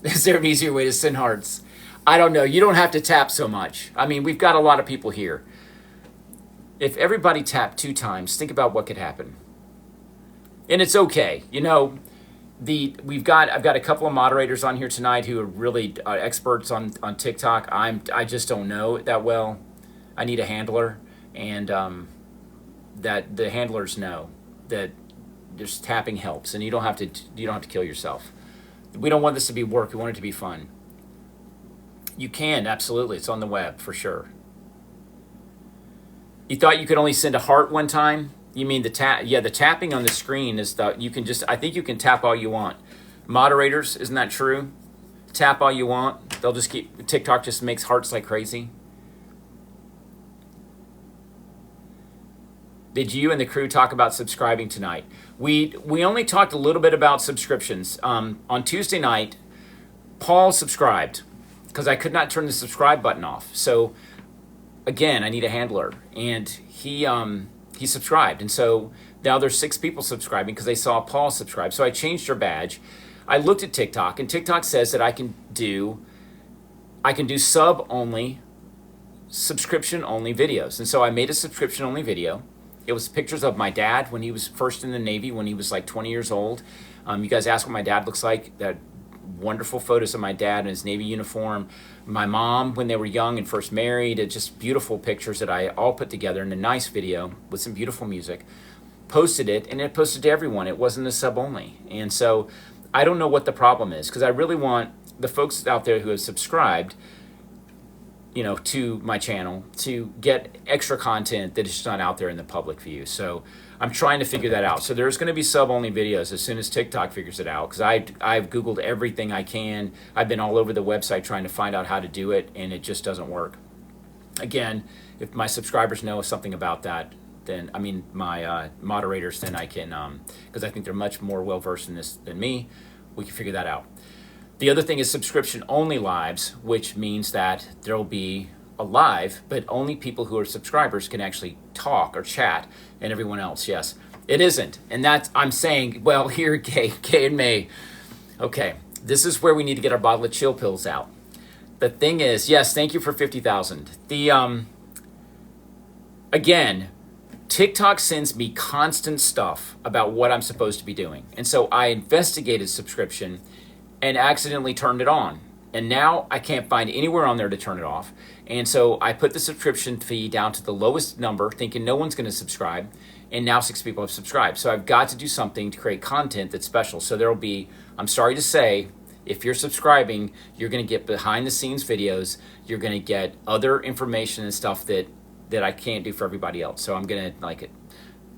Is there an easier way to send hearts? I don't know. You don't have to tap so much. I mean, we've got a lot of people here. If everybody tapped 2 times, think about what could happen. And it's okay. You know, I've got a couple of moderators on here tonight who are really experts on TikTok. I just don't know it that well. I need a handler, and that the handlers know that just tapping helps, and you don't have to kill yourself. We don't want this to be work. We want it to be fun. You can, absolutely. It's on the web for sure. You thought you could only send a heart one time? You mean the tap? Yeah, the tapping on the screen is you can just, I think you can tap all you want. Moderators, isn't that true? Tap all you want. They'll just TikTok just makes hearts like crazy. Did you and the crew talk about subscribing tonight? We only talked a little bit about subscriptions. On Tuesday night, Paul subscribed because I could not turn the subscribe button off. So again, I need a handler, and he subscribed, and so now there's 6 people subscribing because they saw Paul subscribe. So I changed your badge. I looked at TikTok, and TikTok says that I can do sub only, subscription only videos, and so I made a subscription only video. It was pictures of my dad when he was first in the Navy, when he was like 20 years old. You guys ask what my dad looks like. That wonderful photos of my dad in his Navy uniform. My mom when they were young and first married. Just beautiful pictures that I all put together in a nice video with some beautiful music. Posted it, and it posted to everyone. It wasn't a sub only. And so I don't know what the problem is, because I really want the folks out there who have subscribed, to my channel to get extra content that is just not out there in the public view. So I'm trying to figure that out. So there's going to be sub-only videos as soon as TikTok figures it out, because I've Googled everything I can. I've been all over the website trying to find out how to do it, and it just doesn't work. Again, if my subscribers know something about that, then, my moderators, then I can, because I think they're much more well-versed in this than me, we can figure that out. The other thing is subscription-only lives, which means that there will be a live, but only people who are subscribers can actually talk or chat, and everyone else, yes. It isn't, and that's, I'm saying, well, here, Kay and May, okay, this is where we need to get our bottle of chill pills out. The thing is, yes, thank you for 50,000. Again, TikTok sends me constant stuff about what I'm supposed to be doing, and so I investigated subscription and accidentally turned it on. And now I can't find anywhere on there to turn it off. And so I put the subscription fee down to the lowest number, thinking no one's going to subscribe. And now 6 people have subscribed. So I've got to do something to create content that's special. So there will be, I'm sorry to say, if you're subscribing, you're going to get behind the scenes videos. You're going to get other information and stuff that I can't do for everybody else. So I'm going to like a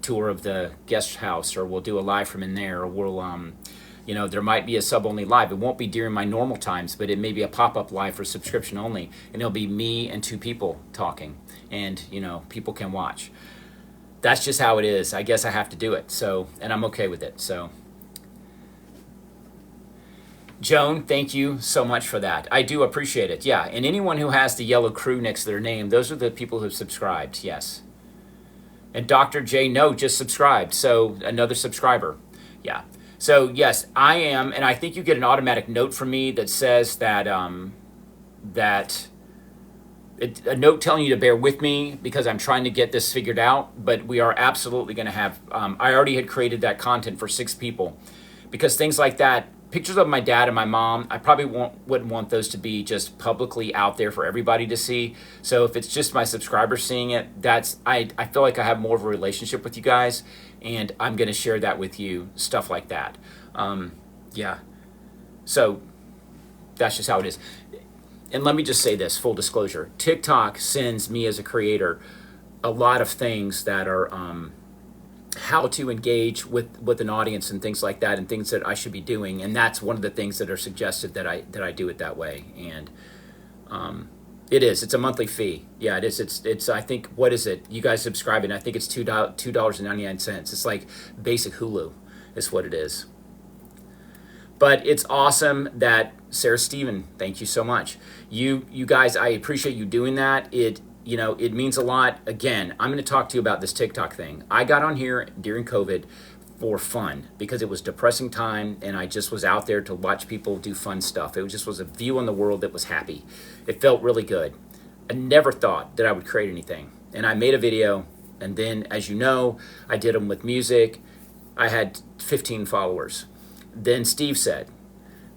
tour of the guest house, or we'll do a live from in there, or we'll, there might be a sub-only live. It won't be during my normal times, but it may be a pop-up live for subscription only. And it'll be me and 2 people talking. And, people can watch. That's just how it is. I guess I have to do it. So, and I'm okay with it. So, Joan, thank you so much for that. I do appreciate it. Yeah, and anyone who has the yellow crew next to their name, those are the people who have subscribed, yes. And Dr. J, no, just subscribed. So, another subscriber. Yeah. So yes, I am, and I think you get an automatic note from me that says that a note telling you to bear with me because I'm trying to get this figured out. But we are absolutely going to have. I already had created that content for 6 people, because things like that, pictures of my dad and my mom, I probably wouldn't want those to be just publicly out there for everybody to see. So if it's just my subscribers seeing it, I feel like I have more of a relationship with you guys. And I'm going to share that with you, stuff like that. Yeah. So that's just how it is. And let me just say this, full disclosure. TikTok sends me as a creator a lot of things that are how to engage with an audience and things like that, and things that I should be doing. And that's one of the things that are suggested that I do it that way. And it's a monthly fee. Yeah, it is. It's I think, what is it? You guys subscribe, and I think it's $2.99. It's like basic Hulu is what it is. But it's awesome that Sarah Steven, thank you so much. You guys, I appreciate you doing that. It means a lot. Again, I'm going to talk to you about this TikTok thing. I got on here during COVID for fun because it was depressing time, and I just was out there to watch people do fun stuff. It just was a view on the world that was happy. It felt really good. I never thought that I would create anything. And I made a video, and then, as you know, I did them with music. I had 15 followers. Then Steve said,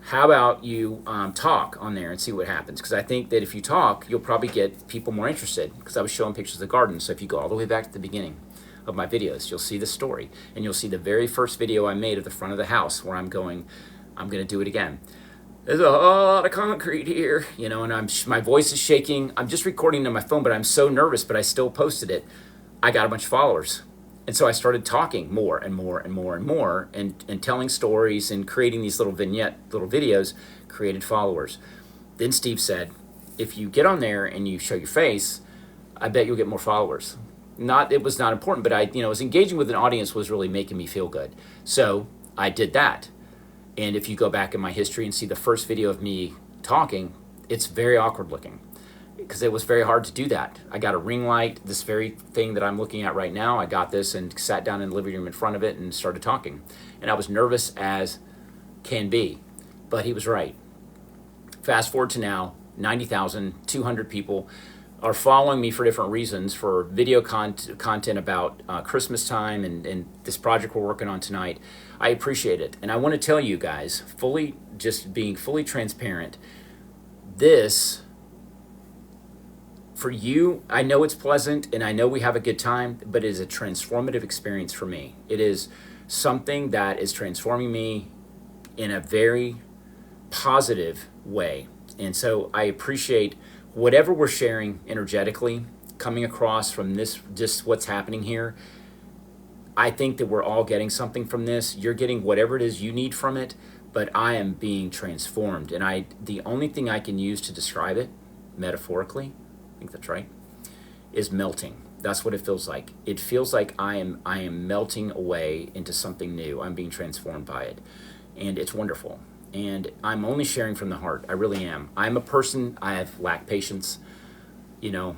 how about you talk on there and see what happens? Because I think that if you talk, you'll probably get people more interested, because I was showing pictures of the garden. So if you go all the way back to the beginning of my videos, you'll see the story, and you'll see the very first video I made of the front of the house where I'm going to do it again. There's a lot of concrete here, you know, and my voice is shaking. I'm just recording on my phone, but I'm so nervous, but I still posted it. I got a bunch of followers. And so I started talking more and more and more and more, and telling stories and creating these little videos, created followers. Then Steve said, if you get on there and you show your face, I bet you'll get more followers. It was not important, but I was engaging with an audience was really making me feel good. So I did that. And if you go back in my history and see the first video of me talking, it's very awkward looking, because it was very hard to do that. I got a ring light, this very thing that I'm looking at right now. I got this and sat down in the living room in front of it and started talking. And I was nervous as can be, but he was right. Fast forward to now, 90,200 people are following me for different reasons, for video content about Christmas time and this project we're working on tonight. I appreciate it. And I want to tell you guys, just being fully transparent, this, for you, I know it's pleasant and I know we have a good time, but it is a transformative experience for me. It is something that is transforming me in a very positive way. And so I appreciate whatever we're sharing energetically coming across from this, just what's happening here. I think that we're all getting something from this. You're getting whatever it is you need from it, but I am being transformed. And the only thing I can use to describe it, metaphorically, I think that's right, is melting. That's what it feels like. It feels like I am melting away into something new. I'm being transformed by it. And it's wonderful. And I'm only sharing from the heart. I really am. I'm a person, I lack patience. You know,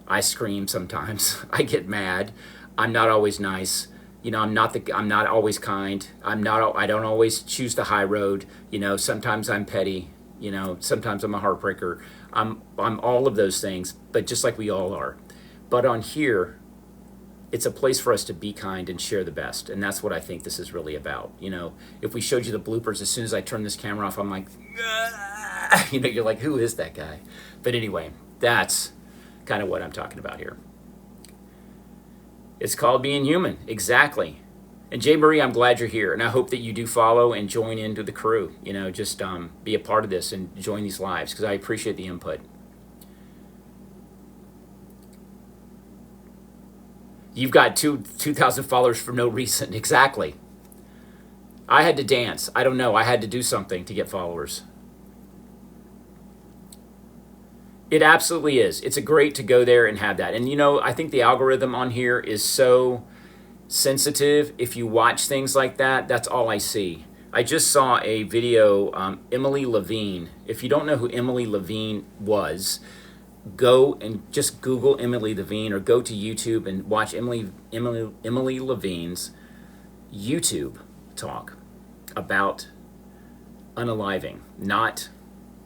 I scream sometimes. I get mad. I'm not always nice. You know, I'm not always kind. I don't always choose the high road. You know, sometimes I'm petty. You know, sometimes I'm a heartbreaker. I'm all of those things, but just like we all are. But on here, it's a place for us to be kind and share the best. And that's what I think this is really about. You know, if we showed you the bloopers, as soon as I turn this camera off, I'm like, ah! You know, you're like, who is that guy? But anyway, that's kind of what I'm talking about here. It's called being human. Exactly. And Jay Marie, I'm glad you're here. And I hope that you do follow and join into the crew. You know, just be a part of this and join these lives, because I appreciate the input. You've got 2,000 followers for no reason. Exactly. I had to dance. I don't know. I had to do something to get followers. It absolutely is. It's great to go there and have that. And, you know, I think the algorithm on here is so sensitive. If you watch things like that, that's all I see. I just saw a video, Emily Levine. If you don't know who Emily Levine was, go and just Google Emily Levine, or go to YouTube and watch Emily Levine's YouTube talk about unaliving, not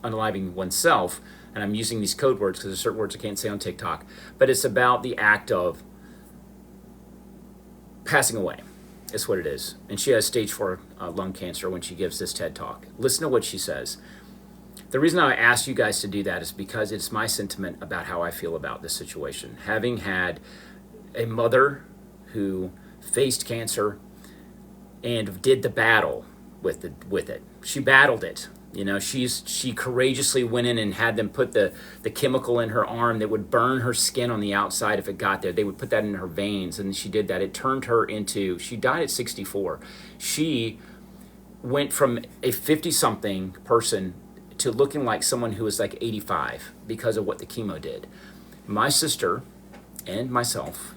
unaliving oneself. And I'm using these code words because there's certain words I can't say on TikTok, but it's about the act of passing away. Is what it is. And she has stage 4 lung cancer when she gives this TED talk. Listen to what she says. The reason I asked you guys to do that is because it's my sentiment about how I feel about this situation. Having had a mother who faced cancer and did the battle with it. She battled it. You know, she courageously went in and had them put the chemical in her arm that would burn her skin on the outside if it got there. They would put that in her veins, and she did that. It turned her into, she died at 64. She went from a 50-something person to looking like someone who was like 85 because of what the chemo did. My sister and myself,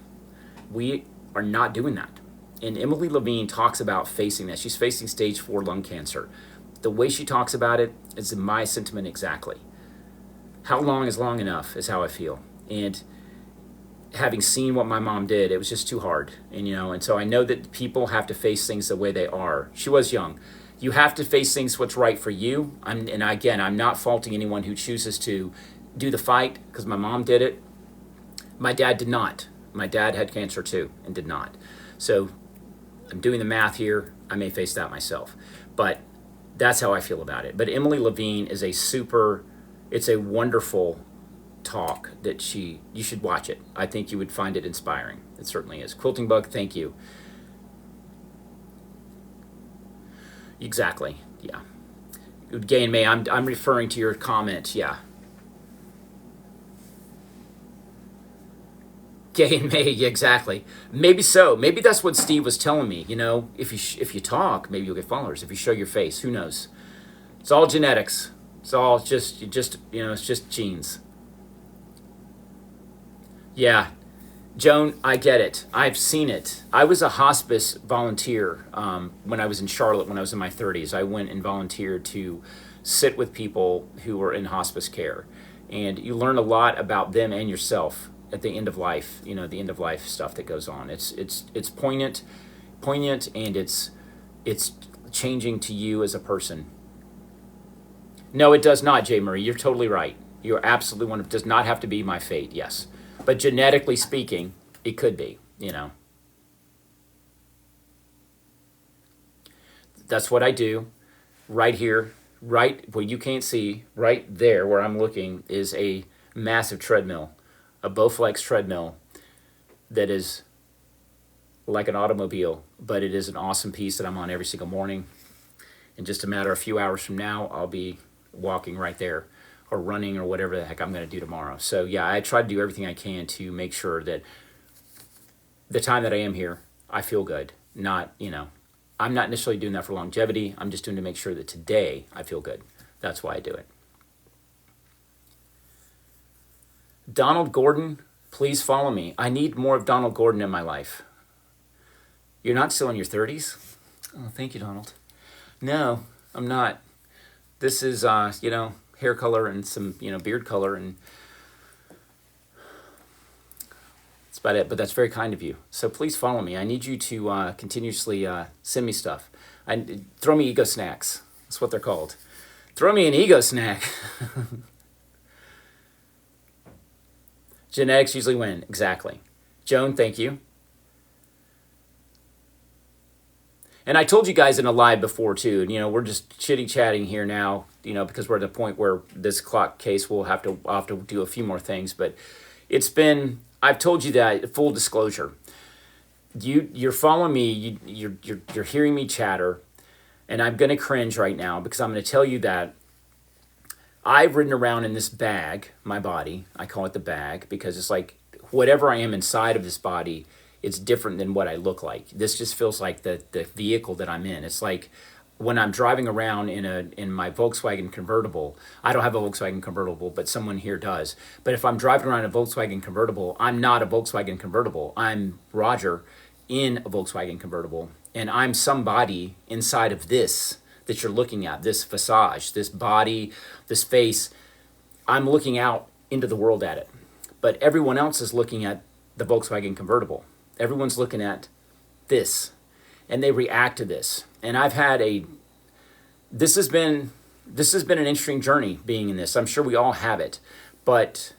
we are not doing that. And Emily Levine talks about facing that. She's facing stage 4 lung cancer. The way she talks about it is my sentiment exactly. How long is long enough is how I feel. And having seen what my mom did, it was just too hard. And, you know, and so I know that people have to face things the way they are. She was young. You have to face things what's right for you. And again, I'm not faulting anyone who chooses to do the fight, because my mom did it. My dad did not. My dad had cancer too and did not. So I'm doing the math here. I may face that myself, but that's how I feel about it. But Emily Levine is it's a wonderful talk that you should watch it. I think you would find it inspiring. It certainly is. Quilting Bug, thank you. Exactly, yeah. Gay and May, I'm referring to your comment, yeah. Gay and May, yeah, exactly. Maybe so. Maybe that's what Steve was telling me. If you talk, maybe you'll get followers. If you show your face, who knows? It's all genetics. It's all it's just genes. Yeah, Joan, I get it. I've seen it. I was a hospice volunteer when I was in Charlotte when I was in my 30s. I went and volunteered to sit with people who were in hospice care. And you learn a lot about them and yourself at the end of life, the end of life stuff that goes on. It's poignant, and it's changing to you as a person. No, it does not, Jay Marie. You're totally right. You're absolutely one. It does not have to be my fate, yes. But genetically speaking, it could be, That's what I do. Right here, right where you can't see, right there where I'm looking is a massive treadmill, a Bowflex treadmill that is like an automobile, but it is an awesome piece that I'm on every single morning. In just a matter of a few hours from now, I'll be walking right there or running or whatever the heck I'm going to do tomorrow. So yeah, I try to do everything I can to make sure that the time that I am here, I feel good. I'm not necessarily doing that for longevity. I'm just doing to make sure that today I feel good. That's why I do it. Donald Gordon, please follow me. I need more of Donald Gordon in my life. You're not still in your 30s? Oh, thank you, Donald. No, I'm not. This is, hair color and some, beard color, and that's about it. But that's very kind of you. So please follow me. I need you to continuously send me stuff. Throw me ego snacks. That's what they're called. Throw me an ego snack. Genetics usually win. Exactly. Joan, thank you. And I told you guys in a live before too, we're just chitty-chatting here now, because we're at the point where this clock case I'll have to do a few more things, but I've told you that, full disclosure. You're following me, you're hearing me chatter, and I'm going to cringe right now because I'm going to tell you that I've ridden around in this bag, my body. I call it the bag because it's like whatever I am inside of this body, it's different than what I look like. This just feels like the vehicle that I'm in. It's like when I'm driving around in my Volkswagen convertible. I don't have a Volkswagen convertible, but someone here does. But if I'm driving around in a Volkswagen convertible, I'm not a Volkswagen convertible. I'm Roger in a Volkswagen convertible, and I'm somebody inside of this that you're looking at, this visage, this body, this face. I'm looking out into the world at it, but everyone else is looking at the Volkswagen convertible. Everyone's looking at this, and they react to this. And this has been an interesting journey being in this. I'm sure we all have it, but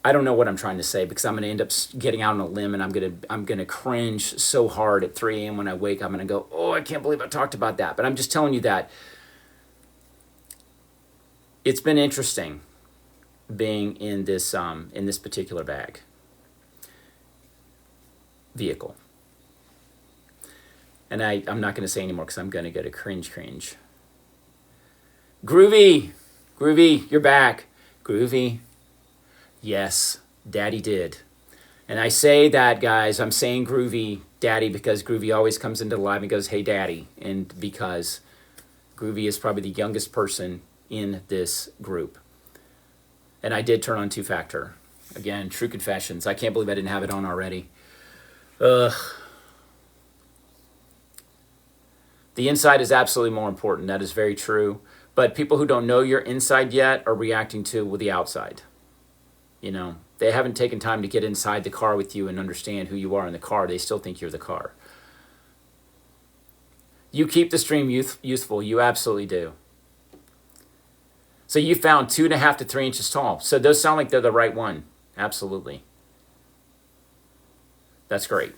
I don't know what I'm trying to say because I'm going to end up getting out on a limb, and I'm going to cringe so hard at 3 a.m. when I wake. I'm going to go, oh, I can't believe I talked about that. But I'm just telling you that it's been interesting being in this particular vehicle. And I'm not going to say anymore because I'm going to get a cringe. Groovy, you're back. Groovy. Yes, Daddy did. And I say that, guys, I'm saying Groovy, Daddy, because Groovy always comes into the live and goes, hey, Daddy. And because Groovy is probably the youngest person in this group. And I did turn on two-factor. Again, true confessions. I can't believe I didn't have it on already. Ugh. The inside is absolutely more important. That is very true. But people who don't know your inside yet are reacting to the outside. They haven't taken time to get inside the car with you and understand who you are in the car. They still think you're the car. You keep the stream youthful. You absolutely do. So you found 2.5 to 3 inches tall. So those sound like they're the right one. Absolutely. That's great.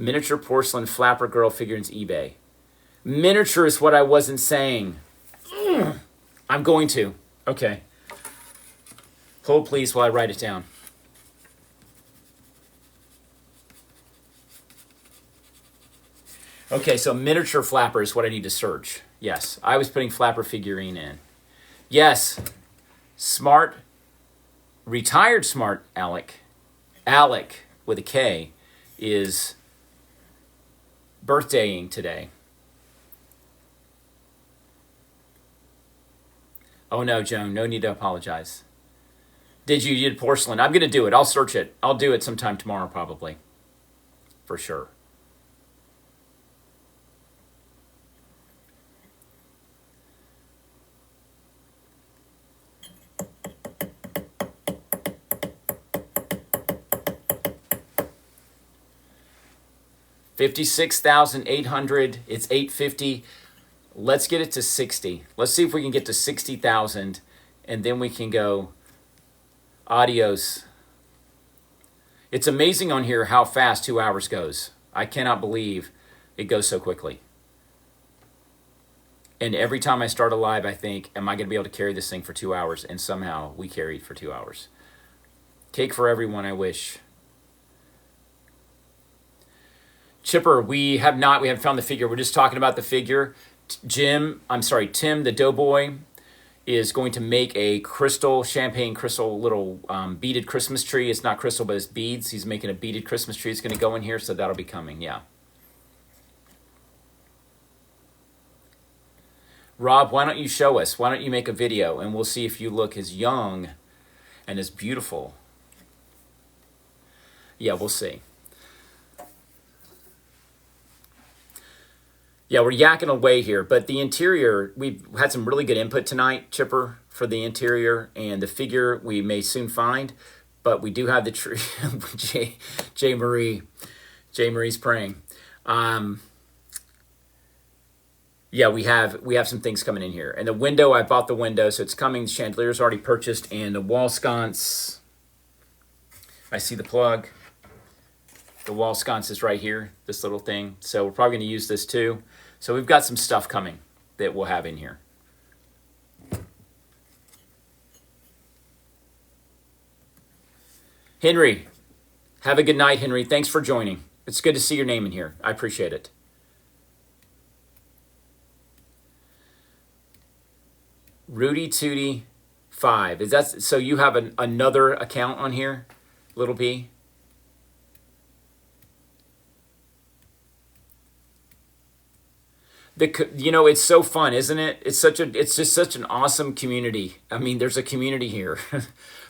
Miniature porcelain flapper girl figurines eBay. Miniature is what I wasn't saying. I'm going to. Okay. Hold please while I write it down. Okay, so miniature flapper is what I need to search. Yes, I was putting flapper figurine in. Yes, smart, retired smart Alec with a K is birthdaying today. Oh no, Joan, no need to apologize. Did you did porcelain? I'm going to do it. I'll search it. I'll do it sometime tomorrow probably. For sure. $56,800. It's $850. Let's get it to 60. Let's see if we can get to 60,000, and then we can go. Adios. It's amazing on here how fast 2 hours goes. I cannot believe it goes so quickly. And every time I start a live, I think, am I going to be able to carry this thing for 2 hours? And somehow we carried for 2 hours. Cake for everyone, I wish. Chipper, we haven't found the figure. We're just talking about the figure. Tim, the doughboy, is going to make a champagne crystal little beaded Christmas tree. It's not crystal, but it's beads. He's making a beaded Christmas tree. It's going to go in here, so that'll be coming, yeah. Rob, why don't you show us? Why don't you make a video, and we'll see if you look as young and as beautiful. Yeah, we'll see. Yeah, we're yakking away here, but the interior, we've had some really good input tonight, Chipper, for the interior, and the figure we may soon find, but we do have the tree. J. Marie's praying. Yeah, we have some things coming in here. And the window, I bought the window, so it's coming. The chandelier's already purchased, and the wall sconce, I see the plug. The wall sconce is right here, this little thing. So we're probably going to use this too. So we've got some stuff coming that we'll have in here. Henry, have a good night, Henry. Thanks for joining. It's good to see your name in here. I appreciate it. Rudy Tootie 5. Is that so? You have another account on here, Little B? It's so fun, isn't it? It's just such an awesome community. I mean, there's a community here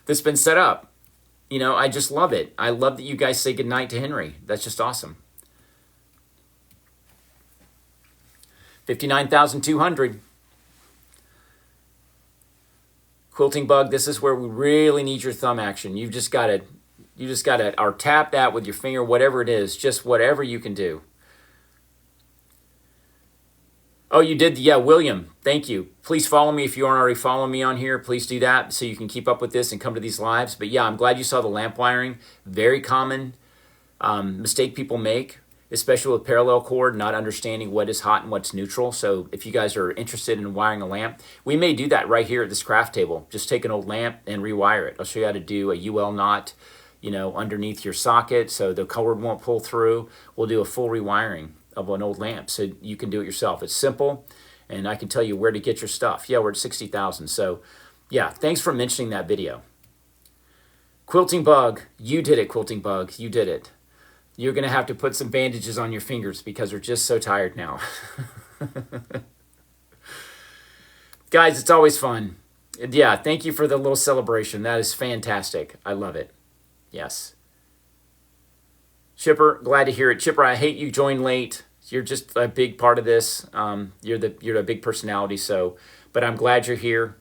that's been set up. I just love it. I love that you guys say goodnight to Henry. That's just awesome. 59,200. Quilting Bug, this is where we really need your thumb action. You just got to or tap that with your finger, whatever it is, just whatever you can do. Oh, you did? Yeah, William, thank you. Please follow me if you aren't already following me on here. Please do that so you can keep up with this and come to these lives. But yeah, I'm glad you saw the lamp wiring. Very common mistake people make, especially with parallel cord, not understanding what is hot and what's neutral. So if you guys are interested in wiring a lamp, we may do that right here at this craft table. Just take an old lamp and rewire it. I'll show you how to do a UL knot, underneath your socket so the cord won't pull through. We'll do a full rewiring of an old lamp so you can do it yourself. It's simple, and I can tell you where to get your stuff. Yeah, we're at 60,000. So yeah, thanks for mentioning that video. Quilting Bug, you did it, Quilting Bug, you did it. You're going to have to put some bandages on your fingers because they're just so tired now. Guys, it's always fun. Yeah, thank you for the little celebration. That is fantastic. I love it. Yes. Chipper, glad to hear it. Chipper, I hate you joined late. You're just a big part of this. You're a big personality, but I'm glad you're here.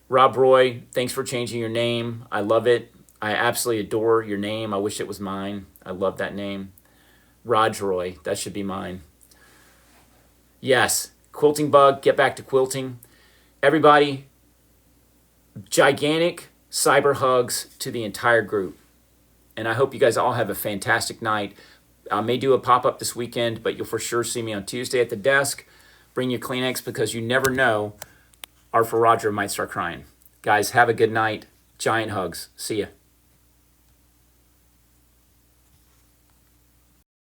Rob Roy, thanks for changing your name. I love it. I absolutely adore your name. I wish it was mine. I love that name. Raj Roy, that should be mine. Yes, Quilting Bug, get back to quilting. Everybody, gigantic cyber hugs to the entire group. And I hope you guys all have a fantastic night. I may do a pop-up this weekend, but you'll for sure see me on Tuesday at the desk. Bring your Kleenex because you never know, Artful Roger might start crying. Guys, have a good night. Giant hugs. See ya.